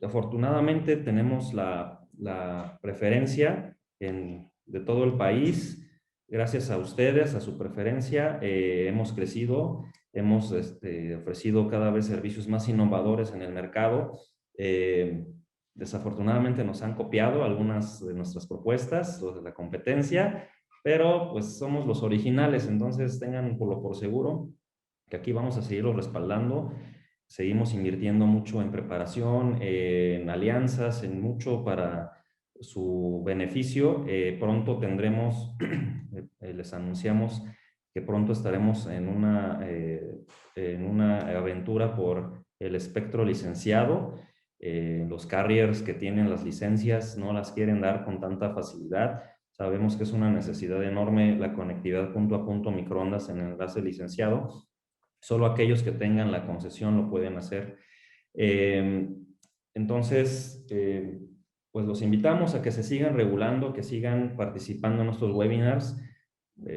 A: afortunadamente tenemos la preferencia de todo el país. Gracias a ustedes, a su preferencia, hemos crecido, hemos ofrecido cada vez servicios más innovadores en el mercado. Desafortunadamente nos han copiado algunas de nuestras propuestas, los de la competencia, pero pues somos los originales, entonces tengan por seguro que aquí vamos a seguirlos respaldando. Seguimos invirtiendo mucho en preparación, en alianzas, en mucho para su beneficio. Pronto tendremos, les anunciamos que pronto estaremos en una aventura por el espectro licenciado. Los carriers que tienen las licencias no las quieren dar con tanta facilidad. Sabemos que es una necesidad enorme la conectividad punto a punto microondas en el enlace licenciado. Solo aquellos que tengan la concesión lo pueden hacer. Entonces, pues los invitamos a que se sigan regulando, que sigan participando en nuestros webinars.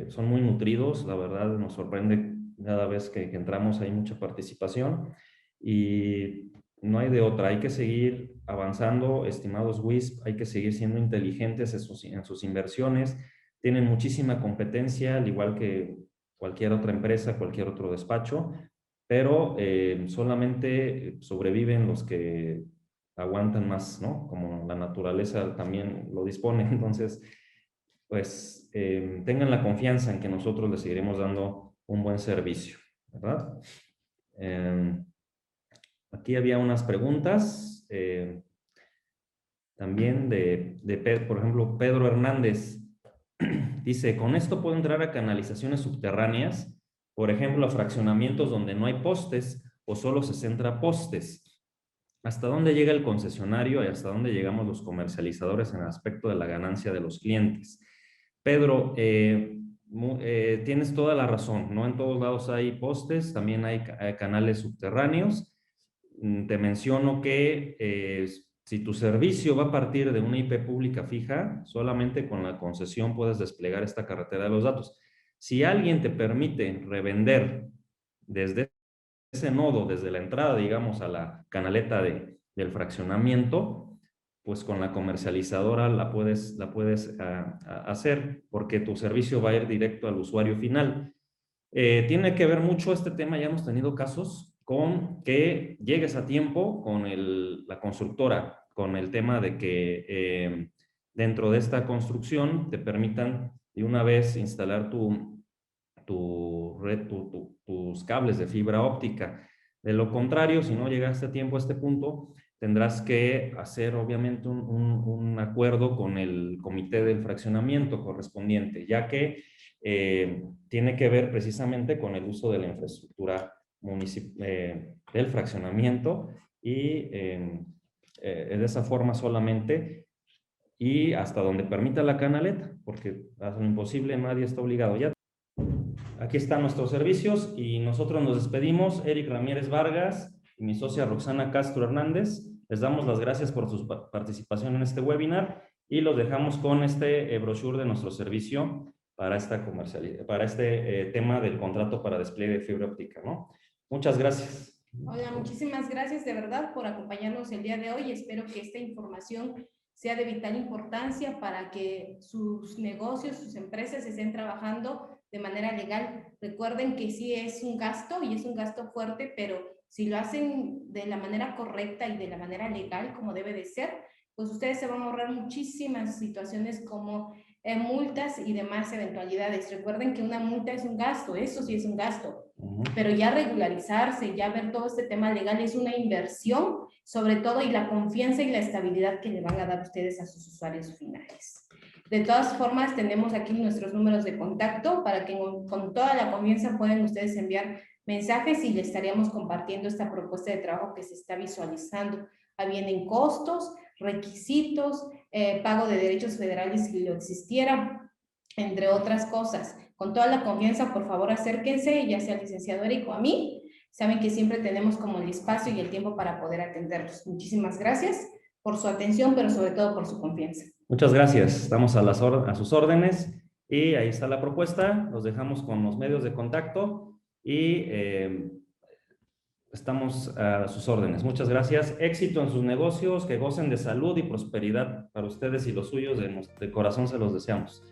A: Son muy nutridos, la verdad nos sorprende cada vez que entramos, hay mucha participación y no hay de otra, hay que seguir avanzando, estimados WISP, hay que seguir siendo inteligentes en sus inversiones. Tienen muchísima competencia, al igual que cualquier otra empresa, cualquier otro despacho, pero solamente sobreviven los que aguantan más, ¿no? Como la naturaleza también lo dispone. Entonces, pues tengan la confianza en que nosotros les seguiremos dando un buen servicio, ¿verdad? Aquí había unas preguntas también por ejemplo, Pedro Hernández. Dice, ¿con esto puedo entrar a canalizaciones subterráneas? Por ejemplo, a fraccionamientos donde no hay postes o solo se centra postes. ¿Hasta dónde llega el concesionario y hasta dónde llegamos los comercializadores en el aspecto de la ganancia de los clientes? Pedro, tienes toda la razón. No en todos lados hay postes, también hay canales subterráneos. Te menciono que si tu servicio va a partir de una IP pública fija, solamente con la concesión puedes desplegar esta carretera de los datos. Si alguien te permite revender desde ese nodo, desde la entrada, digamos, a la canaleta del fraccionamiento, pues con la comercializadora la puedes hacer, porque tu servicio va a ir directo al usuario final. Tiene que ver mucho este tema, ya hemos tenido casos con que llegues a tiempo con la constructora, con el tema de que dentro de esta construcción te permitan de una vez instalar tus cables de fibra óptica. De lo contrario, si no llegaste a tiempo a este punto, tendrás que hacer obviamente un acuerdo con el comité del fraccionamiento correspondiente, ya que tiene que ver precisamente con el uso de la infraestructura del fraccionamiento y de esa forma solamente y hasta donde permita la canaleta, porque haz lo imposible, nadie está obligado. Ya aquí están nuestros servicios y nosotros nos despedimos. Eric Ramírez Vargas y mi socia Roxana Castro Hernández. Les damos las gracias por su participación en este webinar y los dejamos con este brochure de nuestro servicio para este tema del contrato para despliegue de fibra óptica, ¿no? Muchas gracias.
B: Hola, muchísimas gracias de verdad por acompañarnos el día de hoy. Espero que esta información sea de vital importancia para que sus negocios, sus empresas estén trabajando de manera legal. Recuerden que sí es un gasto y es un gasto fuerte, pero si lo hacen de la manera correcta y de la manera legal como debe de ser, pues ustedes se van a ahorrar muchísimas situaciones como multas y demás eventualidades. Recuerden que una multa es un gasto, eso sí es un gasto, pero ya regularizarse, ya ver todo este tema legal es una inversión, sobre todo, y la confianza y la estabilidad que le van a dar ustedes a sus usuarios finales. De todas formas, tenemos aquí nuestros números de contacto para que con toda la confianza puedan ustedes enviar mensajes y les estaríamos compartiendo esta propuesta de trabajo que se está visualizando. Vienen costos, requisitos, pago de derechos federales si lo existiera, entre otras cosas. Con toda la confianza, por favor, acérquense, ya sea al licenciado Eric o a mí. Saben que siempre tenemos como el espacio y el tiempo para poder atenderlos. Muchísimas gracias por su atención, pero sobre todo por su confianza.
A: Muchas gracias. Estamos a sus órdenes y ahí está la propuesta. Los dejamos con los medios de contacto y estamos a sus órdenes. Muchas gracias. Éxito en sus negocios, que gocen de salud y prosperidad para ustedes y los suyos. De corazón se los deseamos.